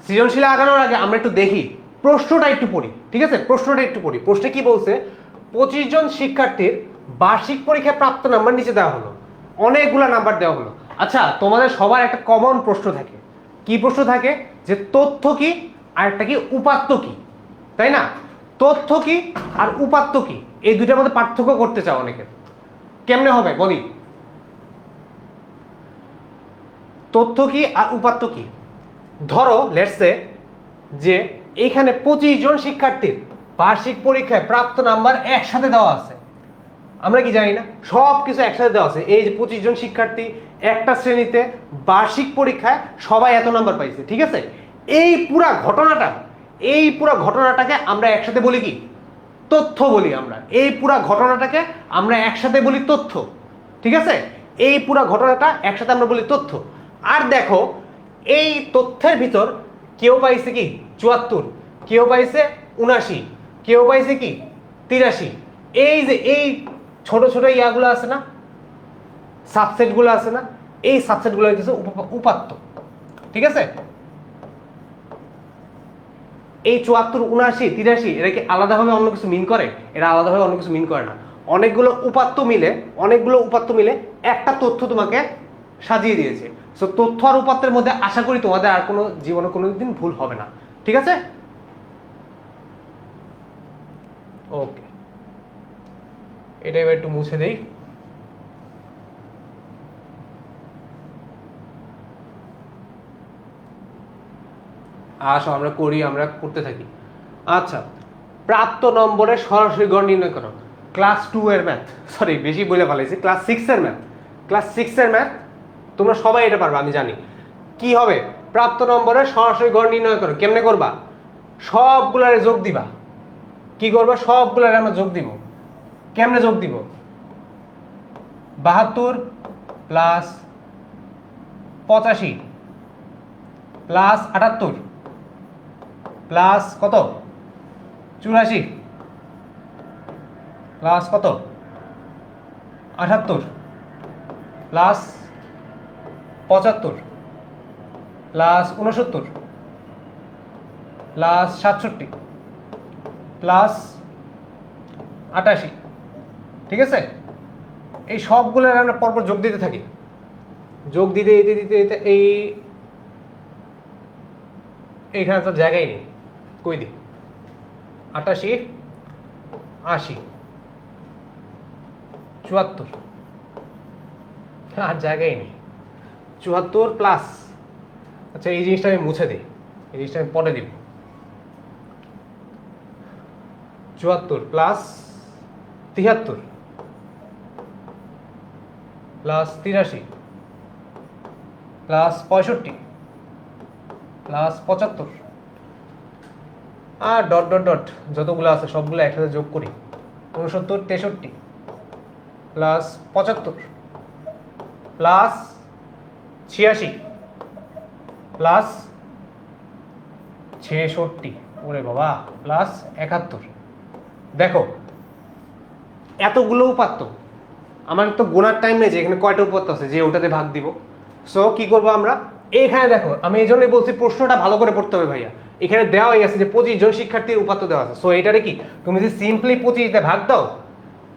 সৃজনশীলে আগানোর আগে আমরা একটু দেখি প্রশ্নটা একটু পড়ি, ঠিক আছে? প্রশ্নে কি বলছে, 25 জন শিক্ষার্থীর বার্ষিক পরীক্ষায় প্রাপ্ত নাম্বার নিচে দেওয়া হলো, অনেকগুলা নাম্বার দেওয়া হলো। আচ্ছা, তোমাদের সবার একটা কমন প্রশ্ন থাকে, কি প্রশ্ন থাকে, যে তথ্য কি আর একটা কি উপাত্ত কি, তাই না? তথ্য কি আর উপাত্ত কি, এই দুইটার মধ্যে পার্থক্য করতে চাও অনেকে। কেমনে হবে বলি, তথ্য কি আর উপাত্ত কি? ধরো লেটস সে যে এখানে 25 জন শিক্ষার্থীর বার্ষিক পরীক্ষায় প্রাপ্ত নাম্বার একসাথে দেওয়া আছে, আমরা কি জানি না, সব কিছু একসাথে দেওয়া আছে। এই যে 25 জন শিক্ষার্থী একটা শ্রেণীতে বার্ষিক পরীক্ষায় সবাই এত নাম্বার পাইছে, ঠিক আছে? এই পুরা ঘটনাটাকে আমরা একসাথে বলি কি, তথ্য বলি আমরা। এই পুরা ঘটনাটাকে আমরা একসাথে বলি তথ্য, ঠিক আছে? এই পুরা ঘটনাটা একসাথে আমরা বলি তথ্য। আর দেখো এই তথ্যের ভিতর কেউ পাইছে কি 74, কেউ পাইছে 79, কেউ পাইছে কি 83। এই যে এই ছোট ছোট ইয়াগুলো আছে না, সাবসেটগুলো আছে না, এই সাবসেটগুলো হইতেছে উপাত্ত, ঠিক আছে? এই 74, 79, 83 এরা কি আলাদাভাবে অন্য কিছু মিন করে? এরা আলাদাভাবে অন্য কিছু মিন করে না। অনেকগুলো উপাত্ত মিলে একটা তথ্য তোমাকে সাজিয়ে দিয়েছে। সো তথ্য আর উপাত্তের মধ্যে আশা করি তোমাদের আর কোনো জীবনে কোনোদিন ভুল হবে না, ঠিক আছে? ওকে, এটা এবার একটু মুছে দেই। আসো আমরা করতে থাকি। আচ্ছা, প্রাপ্ত নম্বরের সরাসরি গড় নির্ণয় করো। ক্লাস 2 এর ম্যাথ, সরি বেশি বলে ফেলেছি, ক্লাস 6 এর ম্যাথ তোমরা সবাই এটা পারবে আমি জানি। কি হবে, প্রাপ্ত নম্বরের সরাসরি গড় নির্ণয় করো। কেমনে করবা, সবগুলারে যোগ দিবা। কি করবা, সবগুলারে আমরা যোগ দিব। কেমনে যোগ দিব, 72 প্লাস 85 প্লাস 78 প্লাস কত 84 প্লাস কত 78 প্লাস 75 প্লাস 69 প্লাস 67 প্লাস 88, ঠিক আছে? এই সবগুলো আমরা পরপর যোগ দিতে থাকি, যোগ দিতে এইখানে তো জায়গায় নেই, কই দি 88, 80, 74, আর জায়গায় নেই, 74 প্লাস, আচ্ছা এই জিনিসটা আমি মুছে দিই, এই জিনিসটা আমি পরে দিব। 74 প্লাস 73 প্লাস 83 প্লাস 65 প্লাস 75 আর ডট ডট ডট যতগুলো আছে সবগুলো একসাথে যোগ করি। 69, 63 প্লাস 75 প্লাস 86 প্লাস 66, ওরে বাবা, প্লাস 71। দেখো এতগুলো উপাত্ত, আমার তো গোনার টাইম নেই যে এখানে কয়টা উপাত্ত আছে যে ওটাতে ভাগ দিব। সো কি করবো আমরা, এখানে দেখো আমি এই জন্যই বলছি প্রশ্নটা ভালো করে পড়তে হবে ভাইয়া। এখানে দেওয়াই আছে যে 25 জন শিক্ষার্থীর উপাত্ত দেওয়া আছে। সো এটারে কি তুমি যদি সিম্পলি 25 দিয়ে ভাগ দাও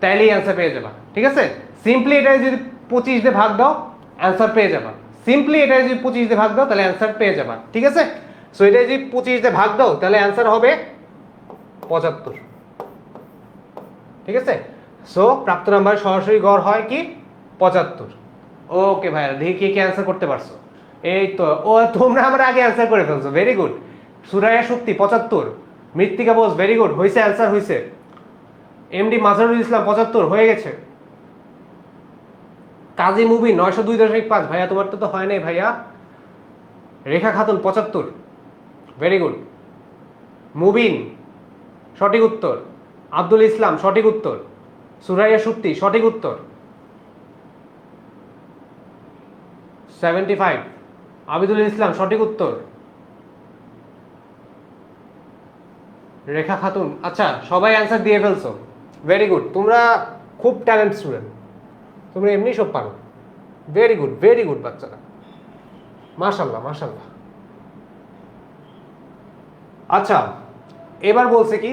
তাহলেই অ্যান্সার পেয়ে যাবা, ঠিক আছে? সিম্পলি এটা যদি 25 দিয়ে ভাগ দাও অ্যান্সার পেয়ে যাবা, সিম্পলি এটা যদি 25 দিয়ে ভাগ দাও তাহলে অ্যান্সার পেয়ে যাবা, ঠিক আছে? সো এটা যদি 25 দিয়ে ভাগ দাও তাহলে অ্যান্সার হবে 75, ঠিক আছে? সো প্রাপ্ত নাম্বার সরাসরি গড় হয় কি 75। ওকে ভাইয়া, দেখি কে অ্যান্সার করতে পারছো। এই তো, ও তোমরা আমার আগে অ্যান্সার করে ফেলছো, ভেরি গুড। সুরাইয়া শক্তি 75, মৃত্তিকা বোস ভেরি গুড, হয়েছে, অ্যান্সার হয়েছে। এমডি মাজহারুল ইসলাম 75 হয়ে গেছে। কাজী মুবিন 902.5 ভাইয়া তোমার তো হয় নাই ভাইয়া। রেখা খাতুন 75 ভেরি গুড। মুবিন সঠিক উত্তর। আব্দুল ইসলাম সঠিক উত্তর। সুরাইয়া সুপ্তি সঠিক উত্তর। 75 আবিদুল ইসলাম সঠিক উত্তর। রেখা খাতুন, আচ্ছা সবাই অ্যান্সার দিয়ে ফেলছো, ভেরি গুড। তোমরা খুব ট্যালেন্ট স্টুডেন্ট, তোমরা এমনি সব পারো, ভেরি গুড বাচ্চারা, মাশাল্লাহ মাশাল্লাহ। আচ্ছা এবার বলছে কি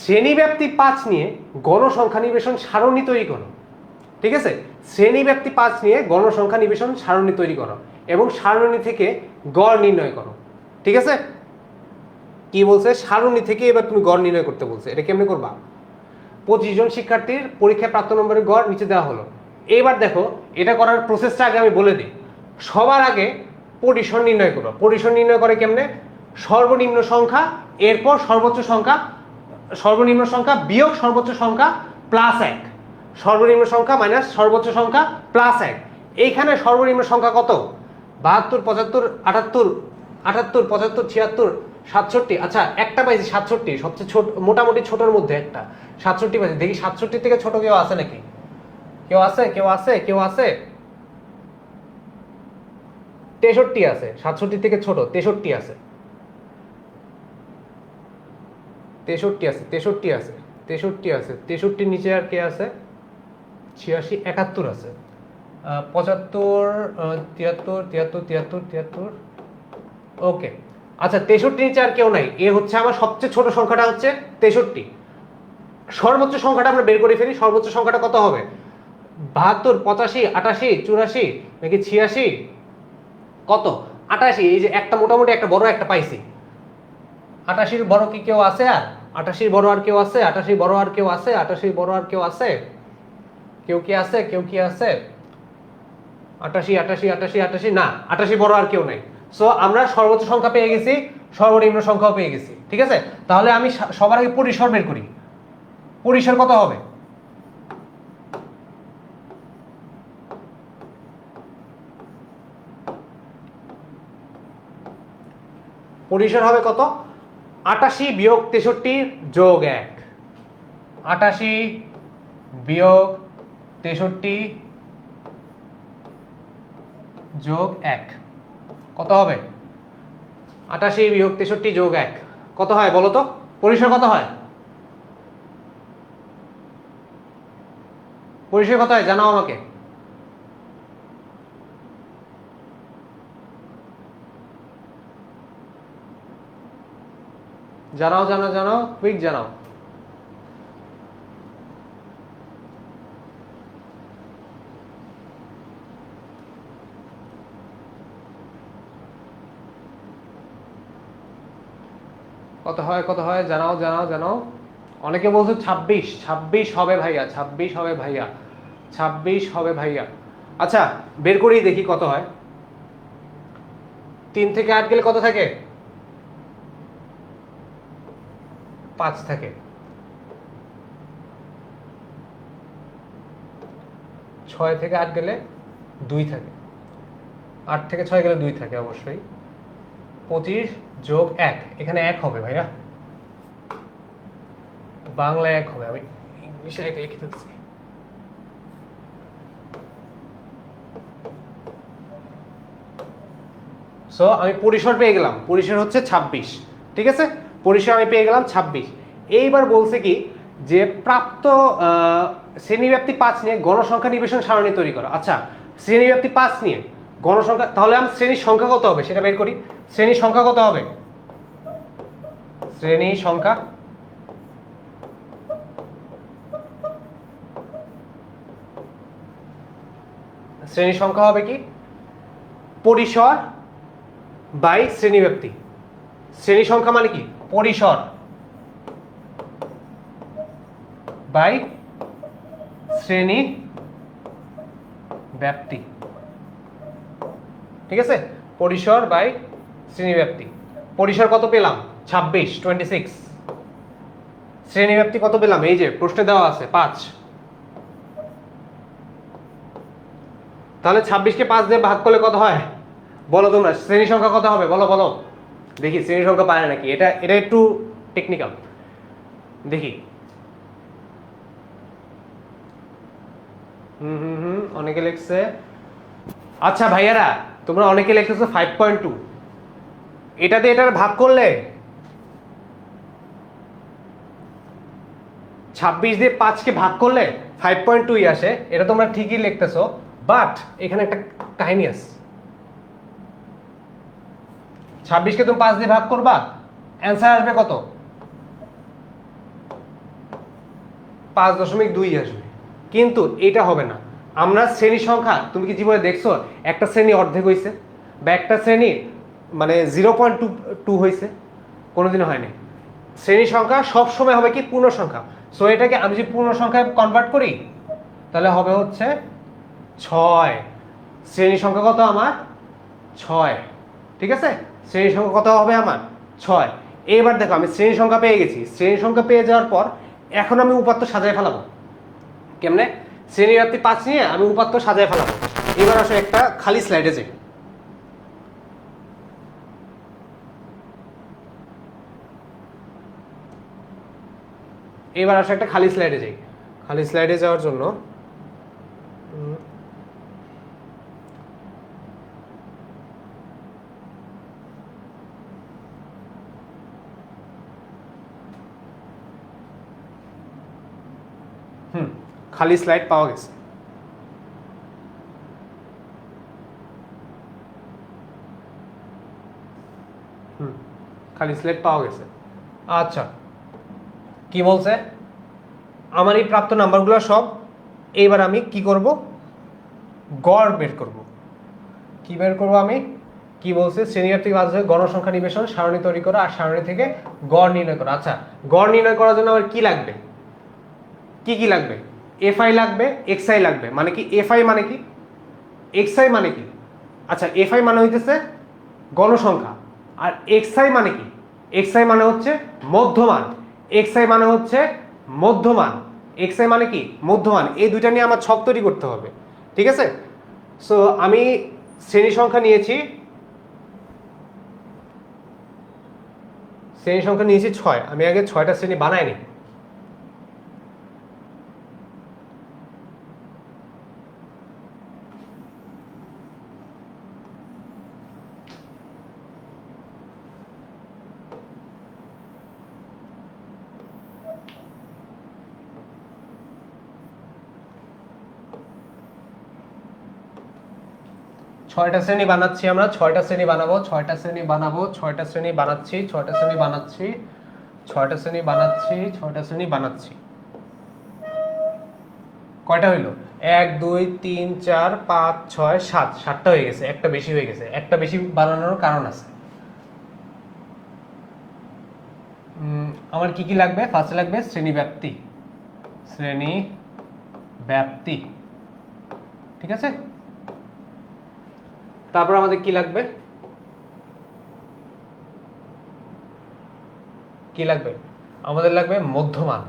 শ্রেণীব্যাপ্তি 5 নিয়ে গণসংখ্যা নিবেশন সারণী তৈরি করো। ঠিক আছে, শ্রেণীব্যাপ্তি 5 নিয়ে গণসংখ্যা নিবেশন সারণী তৈরি করো এবং সারণী থেকে গড় নির্ণয় করো। ঠিক আছে, কি বলছে সারণী থেকে এবার তুমি গড় নির্ণয় করতে বলছে। এটা কেমনে করবা? 25 জন শিক্ষার্থীর পরীক্ষায় প্রাপ্ত নম্বরের গড় নিচে দেওয়া হলো। এবার দেখো এটা করার প্রসেসটা আগে আমি বলে দিই। সবার আগে পরিসর নির্ণয় করো। পরিসর নির্ণয় করে কেমনে? সর্বনিম্ন সংখ্যা এরপর সর্বোচ্চ সংখ্যা, সর্বনিম্ন সংখ্যা বিয়োগ সর্বোচ্চ সংখ্যা প্লাস 1, সর্বনিম্ন সংখ্যা মাইনাস সর্বোচ্চ সংখ্যা প্লাস 1। এইখানে সর্বনিম্ন সংখ্যা কত? 72, 75, 78, 78, 75, 76, 67। আচ্ছা একটা পাইছি 67, সবচেয়ে ছোট, মোটামুটি ছোটর মধ্যে একটা 67 পাইছি। দেখি 67 থেকে ছোট কেউ আছে নাকি? কেউ আছে? 63 আছে। 67 থেকে ছোট 63 আছে। 63 নিচে আর কে আছে? 86, 71 আছে। 75, 73। ওকে আচ্ছা 63 নিচে আর কেউ নাই। এ হচ্ছে আমার সবচেয়ে ছোট সংখ্যাটা হচ্ছে 63। সর্বোচ্চ সংখ্যাটা আমরা বের করে ফেলি। সর্বোচ্চ সংখ্যাটা কত হবে? 72, 85, 88, 84 নাকি 86? কত? 88। এই যে একটা মোটামুটি একটা বড় একটা পাইছি। 88 বড় কি কেউ আছে? আর 88 বড় আর কেউ আছে? 88 বড় আর কেউ আছে? 88 বড় আর কেউ আছে? কেউ কি আছে? 88 না, 88 বড় আর কেউ নাই। সো আমরা সর্বোচ্চ সংখ্যা পেয়ে গেছি, সর্বনিম্ন সংখ্যাও পেয়ে গেছি। ঠিক আছে, তাহলে আমি সবার আগে পরিসর বের করি। পরিসর কত হবে? পরিসর হবে কত? 88 বিয়োগ 63 যোগ 1। 88 বিয়োগ 63 যোগ 1 কত হবে? 88 বিয়োগ 63 যোগ 1 কত হয় বলো তো? পরিসর কত হয়? পরিসর কত হয় জানাও আমাকে। জানাও কুইক জানাও। কত হয় জানাও। অনেকে বলছে 26 হবে ভাইয়া, 26 হবে ভাইয়া। আচ্ছা বের করেই দেখি কত হয়। 3 থেকে 8 গেলে কত থাকে? 5 থাকে। 6 থেকে 8 গেলে 2 থাকে। 8 থেকে 6 গেলে 2 থাকে অবশ্যই। 25 যোগ 1, এখানে 1 হবে ভাইয়া, বাংলায় 1 হবে। আমি ইংলিশে লিখে দিচ্ছি। সো আমি পরিসর পেয়ে গেলাম। পরিসর হচ্ছে 26। ঠিক আছে, পরিসর আমি পেয়ে গেলাম 26। এইবার বলছে কি যে প্রাপ্ত শ্রেণীব্যাপ্তি 5 নিয়ে গণসংখ্যা নিবেশন সারণী তৈরি করো। আচ্ছা শ্রেণীব্যাপ্তি 5 নিয়ে গণসংখ্যা, তাহলে আমি শ্রেণীর সংখ্যা কত হবে সেটা বের করি। শ্রেণীর সংখ্যা কত হবে? শ্রেণীর সংখ্যা হবে কি? পরিসর বাই শ্রেণীব্যাপ্তি। শ্রেণী সংখ্যা মানে কি? পরিসর বাই শ্রেণী ব্যাপ্তি। ঠিক আছে, পরিসর বাই শ্রেণী ব্যাপ্তি। পরিসর কত পেলাম? 26। শ্রেণীব্যাপ্তি কত পেলাম? এই যে প্রশ্নে দেওয়া আছে 5। তাহলে 26কে 5 দিয়ে ভাগ করলে কত হয় বলো তোমরা? শ্রেণী সংখ্যা কত হবে বলো বলো দেখি। শ্রেণী সংখ্যা পারে নাকি? এটা একটু টেকনিক্যাল, দেখি। অনেকে লিখছে। আচ্ছা ভাইয়ারা, তোমরা অনেকে লিখতেছো 5.2। এটাতে এটার ভাগ করলে 26 দিয়ে 5কে ভাগ করলে 5.2 আসে। এটা তোমরা ঠিকই লিখতেছো, বাট এখানে একটা কাহিনী আছে। 26কে তুমি 5 দিয়ে ভাগ করবা, অ্যান্সার আসবে কত? 5.2 আসবে। কিন্তু এটা হবে না। আমরা শ্রেণী সংখ্যা, তুমি কি জীবনে দেখছো একটা শ্রেণী অর্ধেক হয়েছে বা একটা শ্রেণী মানে 0.2 হয়েছে? কোনোদিনও হয়নি। শ্রেণী সংখ্যা সব সময় হবে কি পূর্ণ সংখ্যা। সো এটাকে আমি যদি পূর্ণ সংখ্যায় কনভার্ট করি তাহলে হবে হচ্ছে 6। শ্রেণী সংখ্যা কত আমার? 6। ঠিক আছে, শ্রেণী সংখ্যা কত হবে আমার? 6। এবার দেখো আমি শ্রেণী সংখ্যা পেয়ে গেছি। শ্রেণী সংখ্যা পেয়ে যাওয়ার পর এখন আমি উপাত্ত সাজায় ফেলাবো। কেমনে? শ্রেণীব্যাপ্তি 5 নিয়ে আমি উপাত্ত সাজায় ফেলাবো। এবার আসো একটা খালি স্লাইডে যাই। এবার আসো একটা খালি স্লাইডে যাই। খালি স্লাইডে যাওয়ার জন্য খালি স্লাইড পাওয়া গেছে। খালি স্লাইড পাওয়া গেছে। আচ্ছা, কি বলছে? আমার এই প্রাপ্ত নাম্বারগুলো সব এইবার আমি কি করব? গড় বের করব। কি বের করব আমি? কি বলছে? শ্রেণীব্যাপ্তি বাদ হয়ে গণসংখ্যা নিবেশন সারণী তৈরি করা আর সারণী থেকে গড় নির্ণয় করা। আচ্ছা, গড় নির্ণয় করার জন্য আমার কি লাগবে? কি কি লাগবে? এফআই লাগবে, এক্সআই লাগবে। মানে কি এফআই মানে কি, এক্সআই মানে কি? আচ্ছা, এফআই মানে হইতেছে গণসংখ্যা, আর এক্সআই মানে কি? এক্সআই মানে হচ্ছে মধ্যমান। এক্সআই মানে হচ্ছে মধ্যমান। এক্সআই মানে কি? মধ্যমান। এই দুইটা নিয়ে আমার ছক তৈরি করতে হবে। ঠিক আছে, সো আমি শ্রেণী সংখ্যা নিয়েছি, শ্রেণী সংখ্যা নিয়েছি 6। আমি আগে 6টা শ্রেণী বানাইনি। ছয়টা শ্রেণী বানাচ্ছি আমরা। 6টা শ্রেণী বানাবো, 6টা শ্রেণী বানাবো, 6টা শ্রেণী বানাচ্ছি, 6টা শ্রেণী বানাচ্ছি, 6টা শ্রেণী বানাচ্ছি, 6টা শ্রেণী বানাচ্ছি। কয়টা হইলো? 1 2 3 4 5 6 7। 7টা হয়ে গেছে। একটা বেশি হয়ে গেছে। একটা বেশি বানানোর কারণ আছে। আমার কি কি লাগবে? ফার্স্টে লাগবে শ্রেণী ব্যাপ্তি। শ্রেণী ব্যাপ্তি, ঠিক আছে। তারপর আমাদের কি লাগবে? কি লাগবে? আমাদের লাগবে মধ্যমান।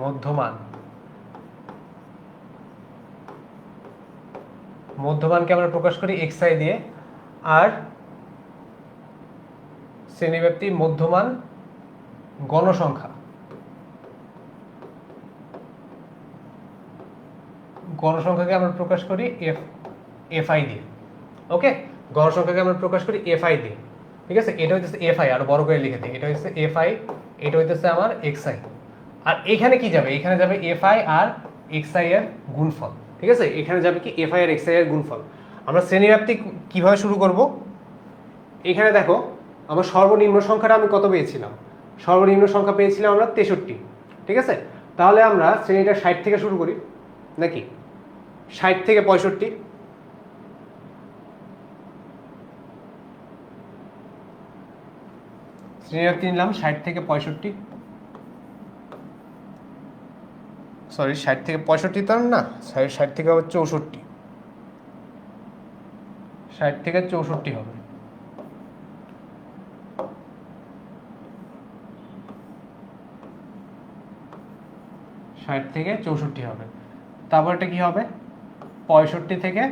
মধ্যমান, মধ্যমানকে আমরা প্রকাশ করি এক্সআই দিয়ে। আর শ্রেণীব্যাপ্তি মধ্যমান গণসংখ্যা, গণসংখ্যাকে আমরা প্রকাশ করি এফআই দিয়ে। ওকে, গণসংখ্যাকে আমরা প্রকাশ করি এফআই দিয়ে। ঠিক আছে, এটা হইতেছে এফআই, আর বড় করে লিখে দিই। এটা হচ্ছে এফআই, এটা হইতেছে আমার এক্সআই। আর এখানে কি যাবে? এখানে যাবে এফআই আর এক্সআই এর গুণফল। ঠিক আছে, এখানে যাবে কি এফআই আর এক্সআই এর গুণফল। আমরা শ্রেণীব্যাপ্তি কিভাবে শুরু করব? এখানে দেখো, আমার সর্বনিম্ন সংখ্যাটা আমি কত পেয়েছিলাম? সর্বনিম্ন সংখ্যা পেয়েছিলাম আমরা 63। ঠিক আছে, তাহলে আমরা শ্রেণীটা 60 থেকে শুরু করি নাকি? 60 থেকে 65। শ্রেণীব্যাপ্তি নিলাম 60 থেকে 65। সরি, 60 থেকে 65 তো না, 60 থেকে আবার 64। 60 থেকে 64 হবে। 60 থেকে 64 হবে। তারপর এটা কি হবে 65 থেকে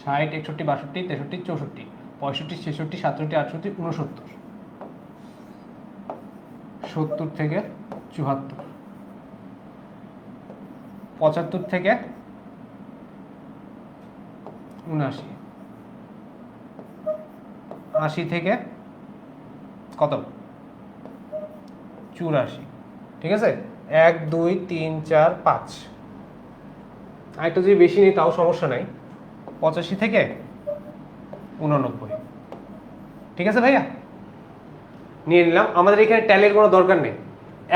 60 61 62 63 64 65 66 67 68 69 70 থেকে 74 75 থেকে 79 80 থেকে কত 84। ঠিক আছে 1 2 3 4 5 আরেকটা যদি বেশি নিই তাও সমস্যা নাই 85 থেকে 89। ঠিক আছে ভাইয়া নিয়ে নিলাম। আমাদের এখানে ট্যালের কোনো দরকার নেই।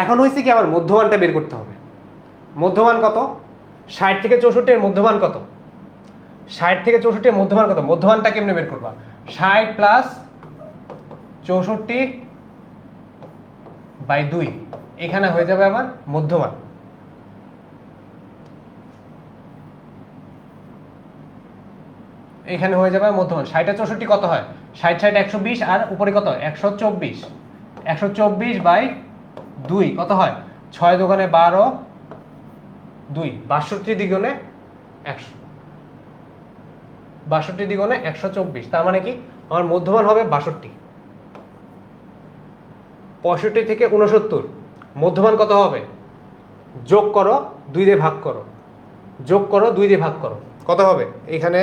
এখন হয়েছে কি আমার মধ্যমানটা বের করতে হবে। মধ্যমান কত 60 থেকে 64 এর মধ্যমান কত 60 থেকে 64 এর মধ্যমান কত মধ্যমানটা কেমনে বের করবা 60 প্লাস 64 বাই 2 এখানে হয়ে যাবে আমার মধ্যমান। এখানে হয়ে যাবে মধ্যমান 60 আর 64 কত হয় 60 60 120 আর উপরে কত 124 124 বাই 2 কত হয় 6 দোকানে 12 2 62 দ্বিগুণে 100 62 দ্বিগুণে 124 তার মানে কি আমার মধ্যমান হবে 62। 65 থেকে 69 মধ্যমান কত হবে যোগ করো 2 দিয়ে ভাগ করো যোগ করো 2 দিয়ে ভাগ করো কত হবে এখানে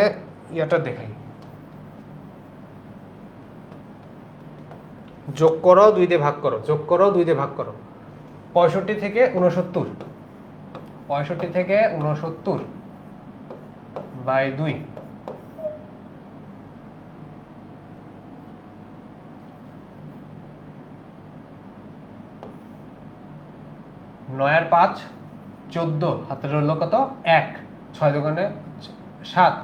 ইয়াটা দেখাই যোগ করো 2 দিয়ে ভাগ করো যোগ করো 2 দিয়ে ভাগ করো 65 থেকে 69 65 থেকে 69 বাই 2 9 আর 5 14 হাতে রইল কত 1 6 দোকানে 7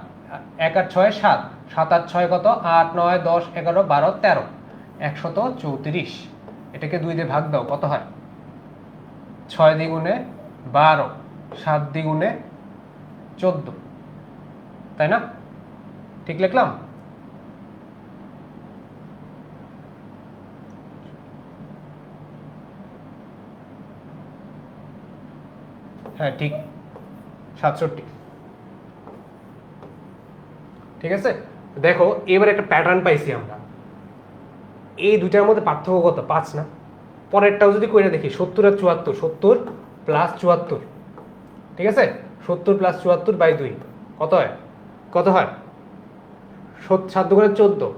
1 আর 6 7 7 আর 6 কত 8 9 10 11 12 13 134। এটাকে 2 দিয়ে ভাগ দাও কত হয় 6 দ্বিগুণে 12 7 দ্বিগুণে 14 তাই না ঠিক লিখলাম। হ্যাঁ ঠিক 67। ঠিক আছে দেখো এবার একটা প্যাটার্ন পাইছি আমরা এই দুইটার মধ্যে পার্থক্য কত 5 না। পরেরটাও যদি কইরা দেখি 70 আর 74 70 প্লাস 74 ঠিক আছে 70 প্লাস 74 বাই 2 কত হয় কত হয় 7 দুগুণে 14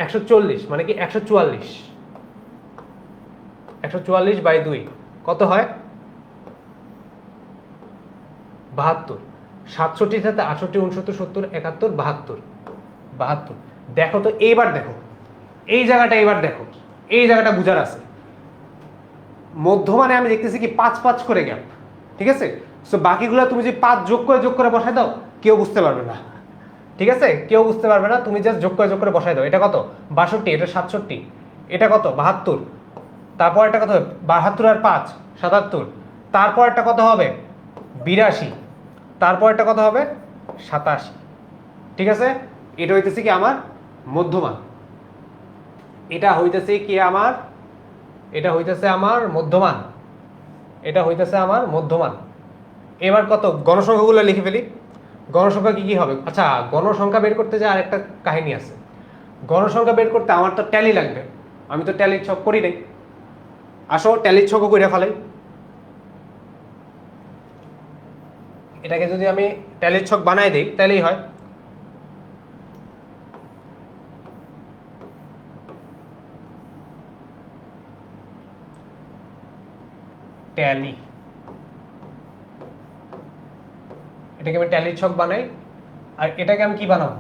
140 মানে কি 144 144 বাই 2 কত হয় 72। 67 সাথে 68 69 70 71 72 72। দেখো তো এইবার দেখো এই জায়গাটা এবার দেখো এই জায়গাটা বুঝার আছে মধ্যমানে আমি দেখতেছি কি 5 5 করে গ্যাপ ঠিক আছে সো বাকিগুলো তুমি যদি 5 যোগ করে বসায় দাও কেউ বুঝতে পারবে না। ঠিক আছে কেউ বুঝতে পারবে না তুমি জাস্ট যোগ করে বসায় দাও এটা কত 62 এটা 67 এটা কত 72 তারপর এটা কত 72 আর 5 77 তারপর এটা কত হবে 82 তারপর এটা কত হবে 87। ঠিক আছে এটা হইতেছে কি আমার মধ্যমান এটা হইতেছে কি আমার এটা হইতেছে আমার মধ্যমান এটা হইতেছে আমার মধ্যমান। এবার কত গণসংখ্যাগুলো লিখে ফেলি গণসংখ্যা কি কি হবে আচ্ছা গণসংখ্যা বের করতে যে আরেকটা কাহিনী আছে গণসংখ্যা বের করতে আমার তো ট্যালি লাগবে আমি তো ট্যালির ছক করি নাই আসো ট্যালির ছকও কইরা ফেলাই এটাকে যদি আমি ট্যালির ছক বানাই দেই তাহলেই হয় ট্যালি এটাকে আমি ট্যালির ছক বানাই আর এটাকে আমি কি বানাবো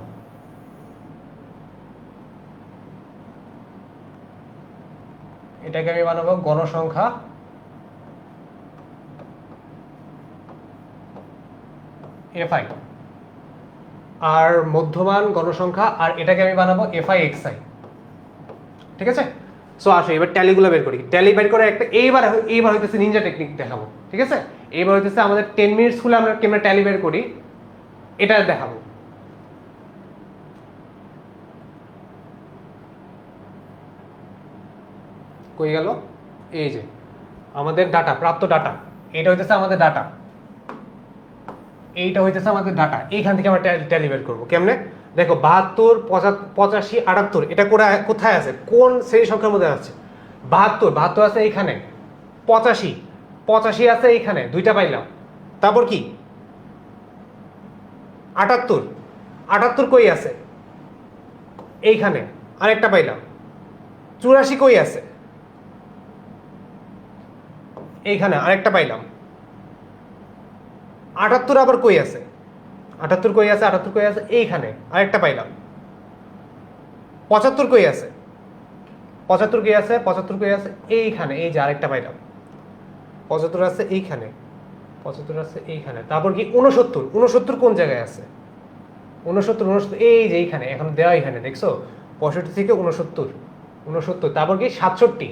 এটাকে আমি বানাবো গণসংখ্যা এফআই আর মধ্যমান গণসংখ্যা আর এটাকে আমি বানাবো এফআই এক্সআই। ঠিক আছে সো আসো এবার ট্যালিগুলো বের করি ট্যালি বের করে একটা এইবার হইতেছে নিনজা টেকনিক দেখাবো। ঠিক আছে এইবার হইতেছে আমাদের 10 মিনিট স্কুলে আমরা কেমনে ট্যালি বের করি এটা দেখাবো। কই গেল, এই যে আমাদের ডাটা, প্রাপ্ত ডাটা, এটা হইতেছে আমাদের ডাটা, এইটা হইতেছে আমাদের ডাটা। এইখান থেকে আমরা ট্যালি বের করবো কেমনে? দেখো 72, 85, 78 এটা কোথায় আছে, কোন শ্রেণী সংখ্যার মধ্যে আছে? 72 আছে এইখানে, 85 আছে এইখানে, দুইটা পাইলাম। তারপর কি 78 কই আছে? এইখানে, আরেকটা পাইলাম। 84 কই আছে? এইখানে, আরেকটা পাইলাম। 78 আবার কই আছে? 78 কই আছে? 78 কই আছে? এইখানে, আরেকটা পাইলাম। 75 কই আছে? 75 কই আছে? 75 কই আছে? এইখানে, এই যে আরেকটা পাইলাম। 75 আছে এইখানে, 75 আছে এইখানে। তারপর কি 69 কোন জায়গায় আছে? 69 এই যে এইখানে, এখন দেওয়া এখানে, দেখছো? 65 থেকে 69। তারপর কি 67,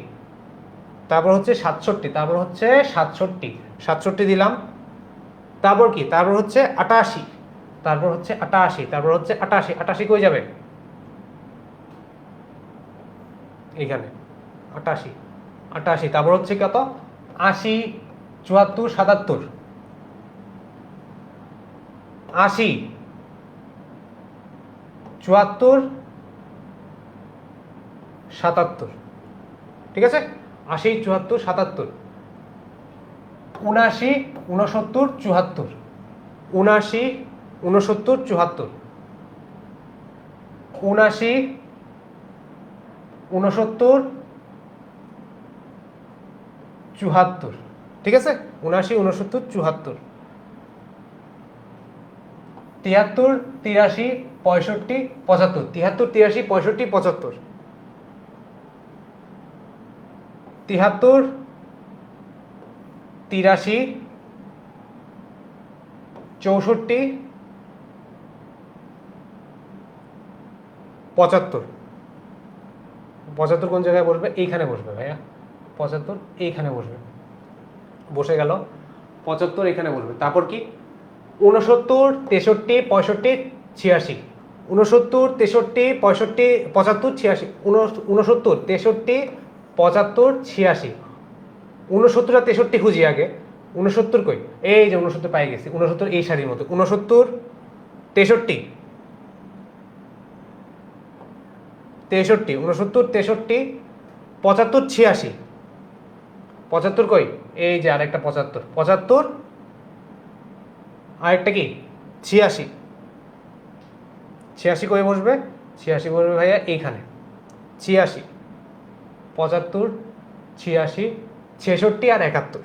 তারপর হচ্ছে 67, তারপর হচ্ছে 67 দিলাম। তারপর কি? তারপর হচ্ছে 88, তারপর হচ্ছে 88, তারপর হচ্ছে 88 কই যাবে? এইখানে 88, তারপর হচ্ছে কত? 80, 74, 77, 80, 74, 77, ঠিক আছে? 80, 74, 77, 79, 69, 74, 79, 69, 74, 79, 69, 74, ঠিক আছে? 79, 69, 74, 73, 83, 65, 75, 73, 83, 65, 75, 73, 83, 64, 75, 75 কোন জায়গায় বসবে? এইখানে বসবে ভাইয়া। 75 এইখানে বসবে, বসে গেল। 75 এখানে বসবে। তারপর কি 69, 63, 65, 86, 69, 63, 65, 75, 86, 69, 63, 75, 86, 69 আর 63 খুঁজি আগে। 69 কই? এই যে 69 পাই গেছি। 69 এই সারির মতো। 69, 63, 63, 69, 63, 75, 86, 75 কই? এই যে আরেকটা 75, 75, আরেকটা কি 86, 86 কই বসবে? 86 বসবে ভাইয়া এইখানে। 86, 75, 86, 66 আর 71,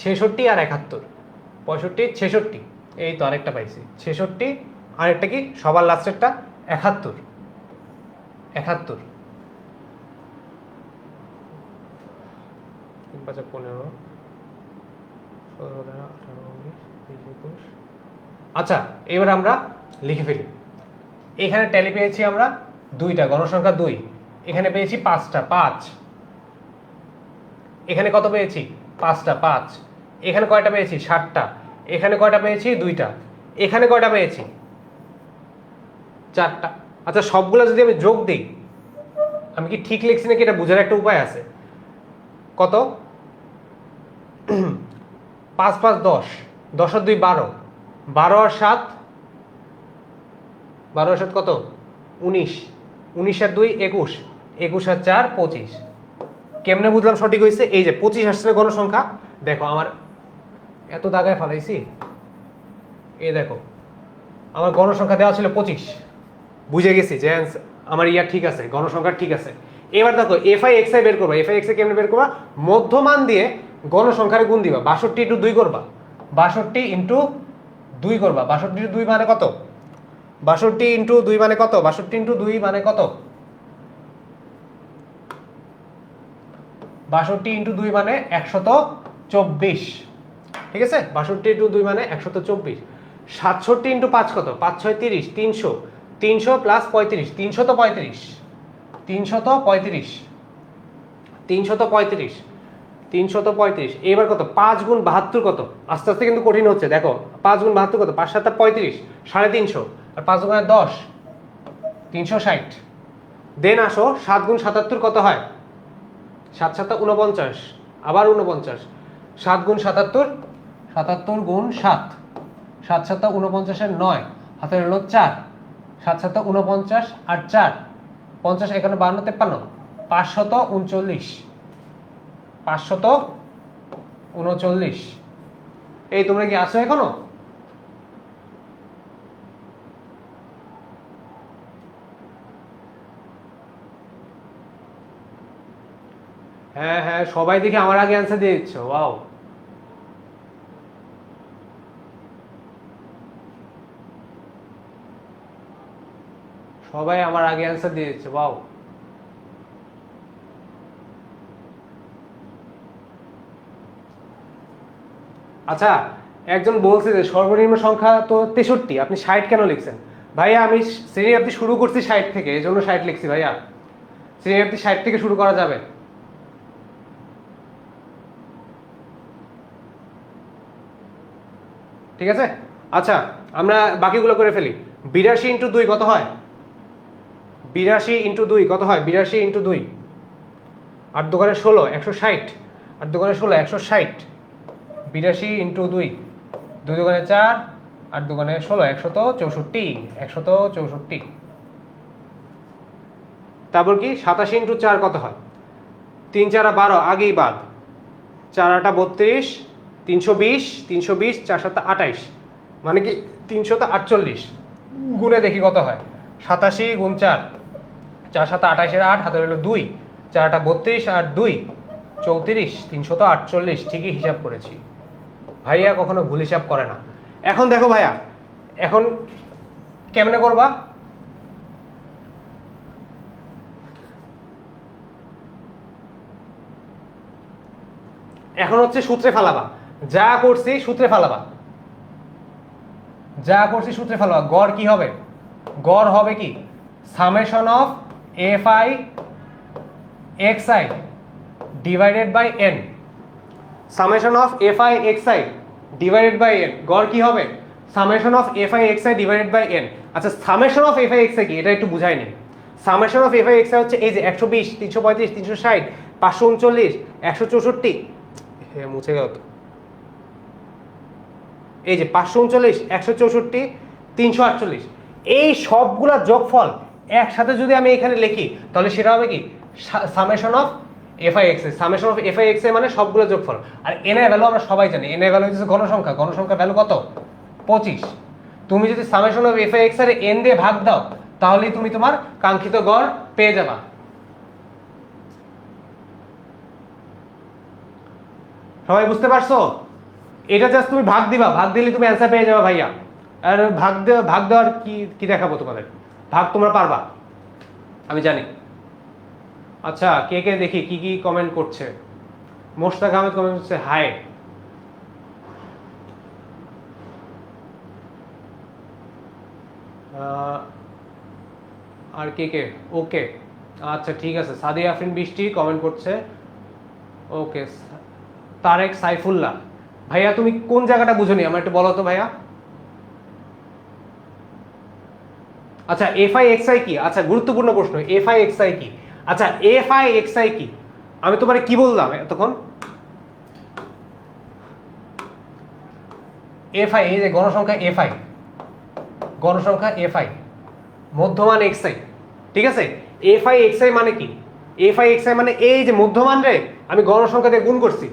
66 আর 71, 65, 66, এই তো আরেকটা পাইছি 66, আরেকটা কি সবার লাস্টেরটা 71, 71, 3, 5, 15, 16, 18, 19, 20, 21। আচ্ছা, এবার আমরা লিখে ফেলি। এখানে ট্যালি পেয়েছি আমরা দুইটা, গণসংখ্যা 2। এখানে পেয়েছি 5টা, 5। এখানে কত পেয়েছি? 5টা, 5। এখানে কয়টা পেয়েছি? 7টা। এখানে কয়টা পেয়েছি? 2টা। এখানে কয়টা পেয়েছি? 4টা। আচ্ছা, সবগুলো যদি আমি যোগ দিই, আমি কি ঠিক লিখছি নাকি এটা বোঝার একটা উপায় আছে। কত? 5, 5, 10, 10 আর 2 12, 12 আর 7, 12 আর 7 কত? 19, 19 আর 2 21, 21 আর 4 25। কেমনে বুঝলাম সঠিক হয়েছে? এই যে 25 আসছে গণসংখ্যা। দেখো আমার এত দাগায় ফেলাইছি, এই দেখো আমার গণসংখ্যা দেওয়া ছিল 25। বুঝে গেছি যে আমার ইয়া ঠিক আছে, গণসংখ্যা ঠিক আছে। এবার দেখো এফআই এক্সআই বের করবা। এফআই এক্সআই কেমনে বের করবা? মধ্যমান দিয়ে গণসংখ্যার গুণ দিবা। 62 ইন্টু 2 করবা। 62 ইন্টু 2 করবা। 62 ইন্টু 2 মানে কত? 62 ইন্টু 2 মানে কত? 62 ইন্টু 2 মানে কত? 62 ইন্টু 2 মানে 124, ঠিক আছে? 62 ইন্টু 2 মানে 124। 67 ইন্টু 5 কত? 5 6 30, 300, 300 প্লাস 35, 335, 335, 335, 335। এবার কত? 5 গুণ 72 কত? আস্তে আস্তে কিন্তু কঠিন হচ্ছে। দেখো 5 গুণ 72 কত? 5 7 35, 350, আর 5 গুণ 10, 360। দেন আসো 7 গুণ 77 কত হয়? 7 7 49, আবার 49, 7 গুণ 77, 77 গুণ 7, 7 7 49 এর 9, হাতে হলো 4, 7 7 49 আর 4 50, এখানে 52 53, 539, 539। এই তোমরা কি আসো এখনো? হ্যাঁ হ্যাঁ, সবাই দেখি আমার আগে অ্যান্সার দিয়ে দিচ্ছ, ওয়াও। সবাই আমার আগে অ্যান্সার দিয়ে দিচ্ছে, ওয়াও। আচ্ছা, একজন বলছে যে সর্বনিম্ন সংখ্যা তো 63, আপনি 60 কেন লিখছেন? ভাইয়া আমি শ্রেণী আপনি শুরু করছি 60 থেকে, এই জন্য 60 লিখছি ভাইয়া। শ্রেণী আপনি 60 থেকে শুরু করা যাবে। ঠিক আছে, আচ্ছা আমরা বাকিগুলো করে ফেলি। 82 ইন্টু 2 কত হয়? 82 ইন্টু 2 কত হয়? 82 ইন্টু 2, 8 দোকানে 16, 160, 8 দোকানে 16, 160। 82 ইন্টু 2, 2 দোকানে 4, 8 দোকানে 16, 164, 164। তারপর কি 87 ইন্টু 4 কত হয়? 3 4 12, আগেই বাদ। 4 8 32, 320, 320, 4 7 28, মানে কি 348। গুণে দেখি কত হয়। 87 গুণ 4, 4 7 28 8, হাতে হলো 2, 4 8 32 আর 2 34, 348। ঠিকই হিসাব করেছি। ভাইয়া কখনো ভুল হিসাব করে না। এখন দেখো ভাইয়া, এখন কেমনে করবা? এখন হচ্ছে সূত্রে ফেলাবা, যা করছি সূত্রে ফেলাবা, যা করছি সূত্রে ফেলাবা। গড় কি হবে? গড় হবে কি summation of F I X I divided by N. Summation of F I X I divided by N, গড় কি হবে? Summation of F I X I divided by N. আচ্ছা, summation of F I X I কি এটা একটু বুঝাই নিন। Summation of F I X I হচ্ছে এই যে 120, 335, 360, 539, 164, হ্যাঁ মুছে গেল তো, এই যে 539, 164, 348, এই সবগুলা যোগফল একসাথে যদি আমি এখানে লিখি তাহলে সেটা হবে কি summation of F I X I. Summation of F I X I মানে সবগুলো যোগফল। আর এন এর ভ্যালু আমরা সবাই জানি, এন এর ভ্যালু হচ্ছে গণসংখ্যা, গণসংখ্যা ভ্যালু কত? 25। তুমি যদি summation of F I X I N দিয়ে ভাগ দাও তাহলেই তুমি তোমার কাঙ্ক্ষিত গড় পেয়ে যাবা। সবাই বুঝতে পারছো? এটা জাস্ট তুমি ভাগ দিবা, ভাগ দিলে তুমি অ্যান্সার পেয়ে যাবে ভাইয়া। আর ভাগ দেওয়ার কি কি দেখাবো তোমাদের? ভাগ তোমরা পারবা, আমি জানি। আচ্ছা, কে কে দেখি কি কি কমেন্ট করছে। মোশতাক আহমেদ কমেন্ট করছে হাই। আর কে কে? ওকে, আচ্ছা ঠিক আছে। সাদিয়া আফরিন বৃষ্টি কমেন্ট করছে, ওকে। তারেক সাইফুল্লাহ, ভাইয়া তুমি কোন জায়গাটা বুঝোনি আমার একটু বলো তো ভাইয়া। আচ্ছা, এফ আই এক্স আই কি? আচ্ছা, গুরুত্বপূর্ণ প্রশ্ন, এফ আই এক্স আই কি? আচ্ছা, এফ আই এক্স আই কি? আমি তোমারে কি বললাম এতক্ষণ? এফ আই, এই যে গণসংখ্যা এফ আই, গণসংখ্যা এফ আই, মধ্যমান এক্স আই। ঠিক আছে, এফ আই এক্স আই মানে কি? এফ আই এক্স আই মানে এই যে মধ্যমান রে আমি গণসংখ্যা দিয়ে গুণ করছি।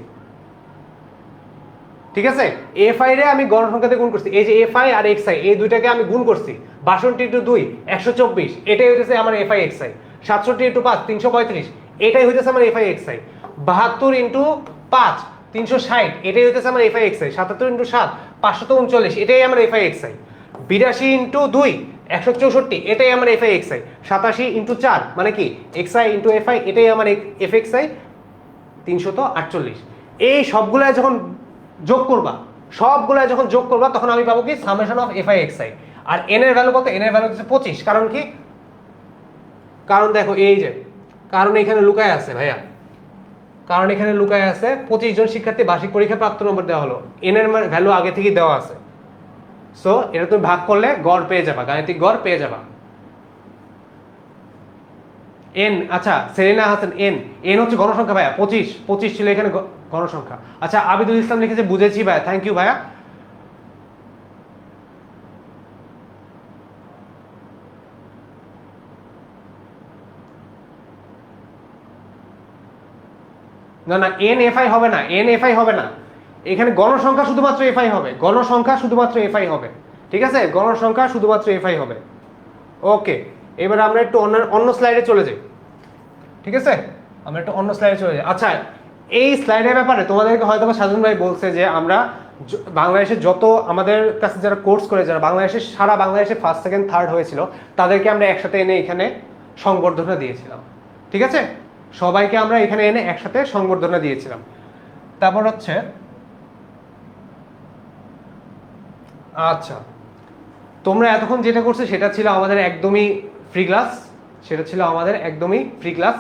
ঠিক আছে, এফ আই রে আমি গণসংখ্যা দিয়ে গুণ করছি। এই যে এফ আই আর এক্স আই এই দুইটাকে আমি গুণ করছি। 62 ইন্টু 2, 124, এটাই হইতেছে আমার F I X I. 67 into 5, 335, এটাই হইতেছে আমার F I X I. 72 into 5, 360, এটাই হইতেছে আমার F I X I. 77 into 7, 539, এটাই আমার F I X I. 82 into 2, 164, এটাই আমার F I X I. 87 into 4 মানে কি x I into F I, এটাই আমার এফ এক্স আই 348। এই সবগুলা যখন যোগ করবা, সবগুলা যখন যোগ করবা তখন আমি পাবো কি summation of F I X I. আর এন এর ভ্যালু কত? এন এর ভ্যালু হচ্ছে 25। কারণ কি? কারণ দেখো এই যে কারণ এখানে লুকায় আছে ভাইয়া, কারণ এখানে লুকায় আছে 25 জন শিক্ষার্থী বার্ষিক পরীক্ষা প্রাপ্ত নম্বর দেওয়া হলো, এন এর ভ্যালু আগে থেকেই দেওয়া আছে। সো এটা তুমি ভাগ করলে গড় পেয়ে যাবা, গাণিতিক গড় পেয়ে যাবা। এন, আচ্ছা সেলিনা হাসান এন, এন হচ্ছে গণসংখ্যা ভাইয়া, 25 25 ছিল এখানে গণসংখ্যা। আচ্ছা আবিদুল ইসলাম লিখেছে বুঝেছি ভাইয়া, থ্যাংক ইউ ভাইয়া। না না এন এফআই হবে না, এন এফআই হবে না, এখানে গণসংখ্যা শুধুমাত্র এফআই হবে, গণসংখ্যা শুধুমাত্র এফআই হবে, ঠিক আছে, গণসংখ্যা শুধুমাত্র এফআই হবে। ওকে, এবার আমরা একটু অন্য স্লাইডে চলে যাই, ঠিক আছে, আমরা একটু অন্য স্লাইডে চলে যাই। আচ্ছা এই স্লাইডের ব্যাপারে তোমাদেরকে হয়তো সাজন ভাই বলছে যে আমরা বাংলাদেশে যত আমাদের কাছে যারা কোর্স করে, যারা বাংলাদেশে সারা বাংলাদেশে ফার্স্ট সেকেন্ড থার্ড হয়েছিল তাদেরকে আমরা একসাথে এনে এখানে সংবর্ধনা দিয়েছিলাম, ঠিক আছে, সবাইকে আমরা এখানে এনে একসাথে সংবর্ধনা দিয়েছিলাম। তারপর হচ্ছে আচ্ছা তোমরা এতক্ষণ যেটা করছো সেটা ছিল আমাদের একদমই ফ্রি ক্লাস, সেটা ছিল আমাদের একদমই ফ্রি ক্লাস।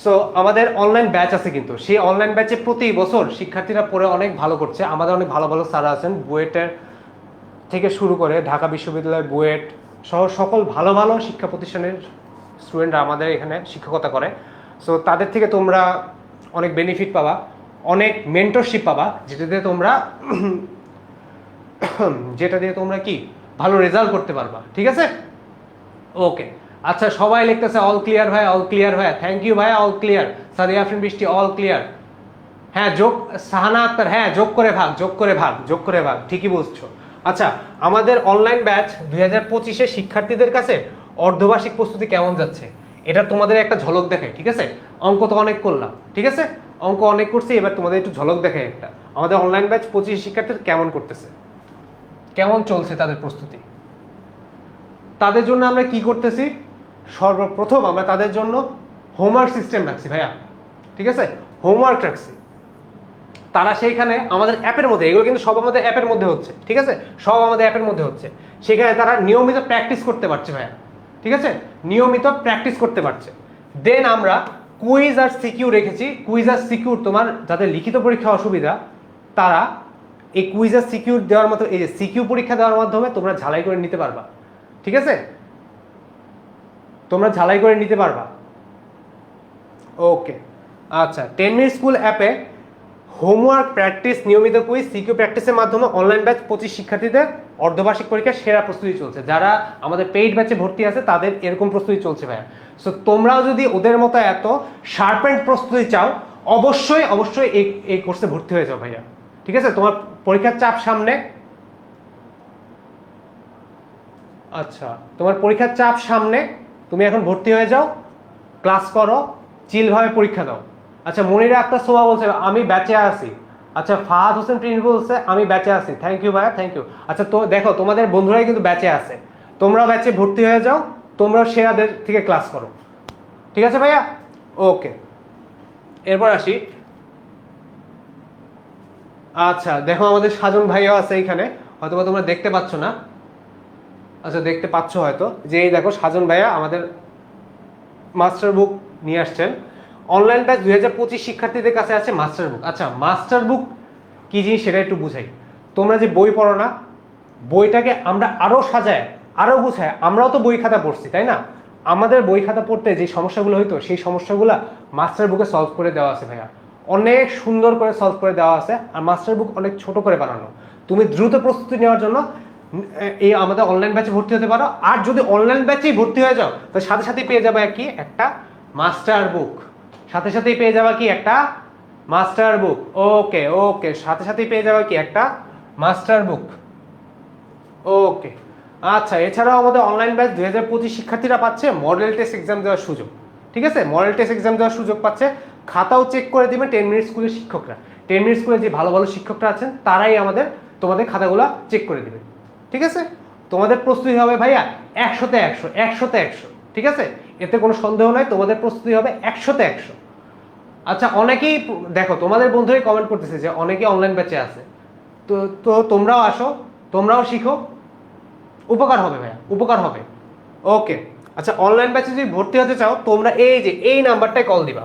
সো আমাদের অনলাইন ব্যাচ আছে, কিন্তু সেই অনলাইন ব্যাচে প্রতি বছর শিক্ষার্থীরা পড়ে অনেক ভালো করছে, আমাদের অনেক ভালো ভালো স্যার আছেন, বুয়েটের থেকে শুরু করে ঢাকা বিশ্ববিদ্যালয়, বুয়েট সহ সকল ভালো ভালো শিক্ষা প্রতিষ্ঠানের স্টুডেন্টরা আমাদের এখানে শিক্ষকতা করে। সো তাদের থেকে তোমরা অনেক বেনিফিট পাবা, অনেক মেন্টরশিপ পাবা, যেটা দিয়ে তোমরা কি ভালো রেজাল্ট করতে পারবা, ঠিক আছে। ওকে আচ্ছা সবাই লিখতেছে অল ক্লিয়ার ভাই, অল ক্লিয়ার ভাই, থ্যাংক ইউ ভাই, অল ক্লিয়ার। সাদিয়া আফরিন বৃষ্টি অল ক্লিয়ার, হ্যাঁ যোগ, সাহানা আক্তার হ্যাঁ যোগ করে ভাগ, যোগ করে ভাগ, যোগ করে ভাগ, ঠিকই বলছো। আচ্ছা আমাদের অনলাইন ব্যাচ 2025-এ শিক্ষার্থীদের কাছে অর্ধবার্ষিক প্রস্তুতি কেমন যাচ্ছে এটা তোমাদের একটা ঝলক দেখায়, ঠিক আছে, অঙ্ক তো অনেক করলাম, ঠিক আছে, অঙ্ক অনেক করছি, এবার তোমাদের একটু ঝলক দেখায় একটা আমাদের অনলাইন ব্যাচ 25 শিক্ষার্থীদের কেমন করতেছে, কেমন চলছে তাদের প্রস্তুতি। তাদের জন্য আমরা কি করতেছি, সর্বপ্রথম আমরা তাদের জন্য হোমওয়ার্ক সিস্টেম রাখছি ভাইয়া, ঠিক আছে, হোমওয়ার্ক রাখছি, তারা সেইখানে আমাদের অ্যাপের মধ্যে, এগুলো কিন্তু সব আমাদের অ্যাপের মধ্যে হচ্ছে, ঠিক আছে, সব আমাদের অ্যাপের মধ্যে হচ্ছে, সেখানে তারা নিয়মিত প্র্যাকটিস করতে পারছে ভাইয়া, ঠিক আছে, নিয়মিত প্র্যাকটিস করতে পারছে। দেন আমরা কুইজ আর সিকিউ রেখেছি, কুইজ আর সিকিউর তোমার যাদের লিখিত পরীক্ষা অসুবিধা তারা এই কুইজ আর সিকিউর দেওয়ার মতো, এই যে সিকিউ পরীক্ষা দেওয়ার মাধ্যমে তোমরা ঝালাই করে নিতে পারবা, ঠিক আছে, তোমরা ঝালাই করে নিতে পারবা। ওকে আচ্ছা 10 মিনিট স্কুল অ্যাপে হোমওয়ার্ক প্র্যাকটিস, নিয়মিত কুইজ, সিকিউ প্র্যাকটিসের মাধ্যমে অনলাইন ব্যাচ 25 শিক্ষার্থীদের অর্ধবার্ষিক পরীক্ষার সেরা প্রস্তুতি চলছে, যারা আমাদের পেইড ব্যাচে ভর্তি আছে তাদের এরকম প্রস্তুতি চলছে ভাইয়া। সো তোমরাও যদি ওদের মতো এত শার্পেন্ড প্রস্তুতি চাও অবশ্যই অবশ্যই এই কোর্সে ভর্তি হয়ে যাও ভাইয়া, ঠিক আছে, তোমার পরীক্ষার চাপ সামনে, আচ্ছা তোমার পরীক্ষার চাপ সামনে, তুমি এখন ভর্তি হয়ে যাও, ক্লাস করো, চিলভাবে পরীক্ষা দাও। আচ্ছা মনিরা আক্তার সোমা বলছে আমি ব্যাচে আছি, আচ্ছা ফাহাদ হোসেন প্রিন্স বলছে আমি ব্যাচে আছি, থ্যাংক ইউ ভাইয়া, থ্যাংক ইউ। আচ্ছা তো দেখো তোমাদের বন্ধুরাই কিন্তু ব্যাচে আছে, তোমরাও ব্যাচে ভর্তি হয়ে যাও, তোমরাও সেরাদের থেকে ক্লাস করো, ঠিক আছে ভাইয়া। ওকে এরপর আসি, আচ্ছা দেখো আমাদের সাজন ভাইয়াও আছে এইখানে, হয়তো তোমরা দেখতে পাচ্ছ না, আচ্ছা দেখতে পাচ্ছ হয়তো, যে এই দেখো সাজন ভাইয়া আমাদের মাস্টার বুক নিয়ে আসছেন। অনলাইন ব্যাচ 2025 শিক্ষার্থীদের কাছে আছে মাস্টার বুক। আচ্ছা মাস্টার বুক কি জিনিস সেটা একটু বুঝাই। তোমরা যে বই পড়ো না, বইটাকে আমরা আরো সাজায় আরো গুছায়, আমরাও তো বই খাতা পড়ছি তাই না, আমাদের বই খাতা পড়তে যে সমস্যাগুলো হইতো সেই সমস্যাগুলো মাস্টার বুকে সলভ করে দেওয়া আছে ভাইয়া, অনেক সুন্দর করে সলভ করে দেওয়া আছে, আর মাস্টার বুক অনেক ছোট করে বানানো। তুমি দ্রুত প্রস্তুতি নেওয়ার জন্য এই আমাদের অনলাইন ব্যাচে ভর্তি হতে পারো, আর যদি অনলাইন ব্যাচেই ভর্তি হয়ে যাও তো সাথে সাথে পেয়ে যাবে কি একটা মাস্টার বুক, সাথে সাথেই পেয়ে যাবে কি একটা মাস্টার বুক। ওকে ওকে সাথে সাথেই পেয়ে যাবে কি একটা মাস্টার বুক। ওকে আচ্ছা এছাড়াও আমাদের অনলাইন ব্যাচ 2025 শিক্ষার্থীরা পাচ্ছে মডেল টেস্ট এক্সাম দেওয়ার সুযোগ, ঠিক আছে, মডেল টেস্ট এক্সাম দেওয়ার সুযোগ পাচ্ছে, খাতাও চেক করে দিবেন 10 মিনিট স্কুলের শিক্ষকরা, 10 মিনিট স্কুলে যে ভালো ভালো শিক্ষকরা আছেন তারাই তোমাদের খাতাগুলো চেক করে দিবে, ঠিক আছে। তোমাদের প্রস্তুতি হবে ভাইয়া 100-তে 100, 100-তে 100, ঠিক আছে, এতে কোনো সন্দেহ নাই, তোমাদের প্রস্তুতি হবে 100-তে 100। আচ্ছা অনেকেই দেখো তোমাদের বন্ধুরাই কমেন্ট করতেছে যে অনেকেই অনলাইন ব্যাচে আছে, তো তোমরাও আসো, তোমরাও শিখো, উপকার হবে ভাইয়া, উপকার হবে। ওকে আচ্ছা অনলাইন ব্যাচে যদি ভর্তি হতে চাও তোমরা এই যে এই নাম্বারটায় কল দিবা,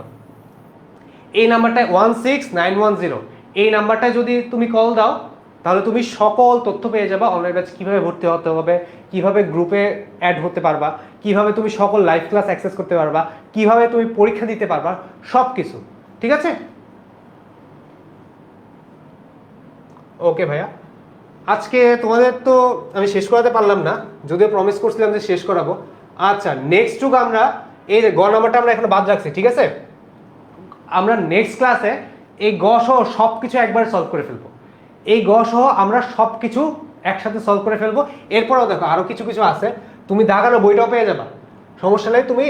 এই নাম্বারটায় 16910, এই নাম্বারটায় যদি তুমি কল দাও তাহলে তুমি সকল তথ্য পেয়ে যাবা অনলাইন ব্যাচে কিভাবে ভর্তি হতে হবে, কিভাবে গ্রুপে অ্যাড হতে পারবা, কিভাবে তুমি সকল লাইভ ক্লাস অ্যাক্সেস করতে পারবা, কিভাবে তুমি পরীক্ষা দিতে পারবা, সব কিছু। ঠিক আছে? ওকে ভাইয়া, আজকে তোমাদের তো আমি শেষ করাতে পারলাম না, যদিও প্রমিস করছিলাম যে শেষ করাবো। আচ্ছা, নেক্সট টুক আমরা এই যে গ নাম্বারটা আমরা এখন বাদ রাখছি, ঠিক আছে? আমরা নেক্সট ক্লাসে এই গ সহ সব কিছু একবার সলভ করে ফেলবো। এই গ সহ আমরা সব কিছু একসাথে সলভ করে ফেলবো। এরপরেও দেখো আরো কিছু কিছু আছে, তুমি দাগানো বইটাও পেয়ে যাবা, সমস্যা নেই, তুমি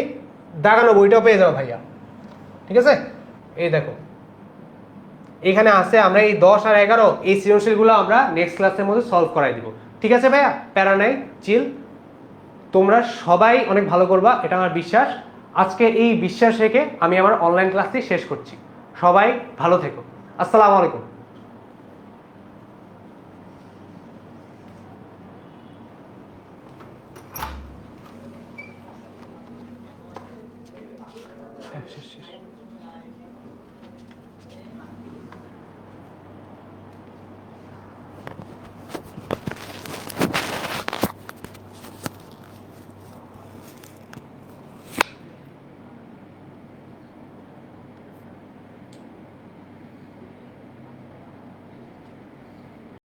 দাগানো বইটাও পেয়ে যাবে ভাইয়া। ঠিক আছে? এই দেখো এখানে আছে, আমরা এই 10 আর 11 এই সৃজনশীলগুলো আমরা নেক্সট ক্লাসের মধ্যে সলভ করাই দিব। ঠিক আছে ভাইয়া, প্যারা নাই, চিল। তোমরা সবাই অনেক ভালো করবা, এটা আমার বিশ্বাস। আজকে এই বিশ্বাস রেখে আমি আমার অনলাইন ক্লাসটি শেষ করছি। সবাই ভালো থেকো। আসসালামু আলাইকুম।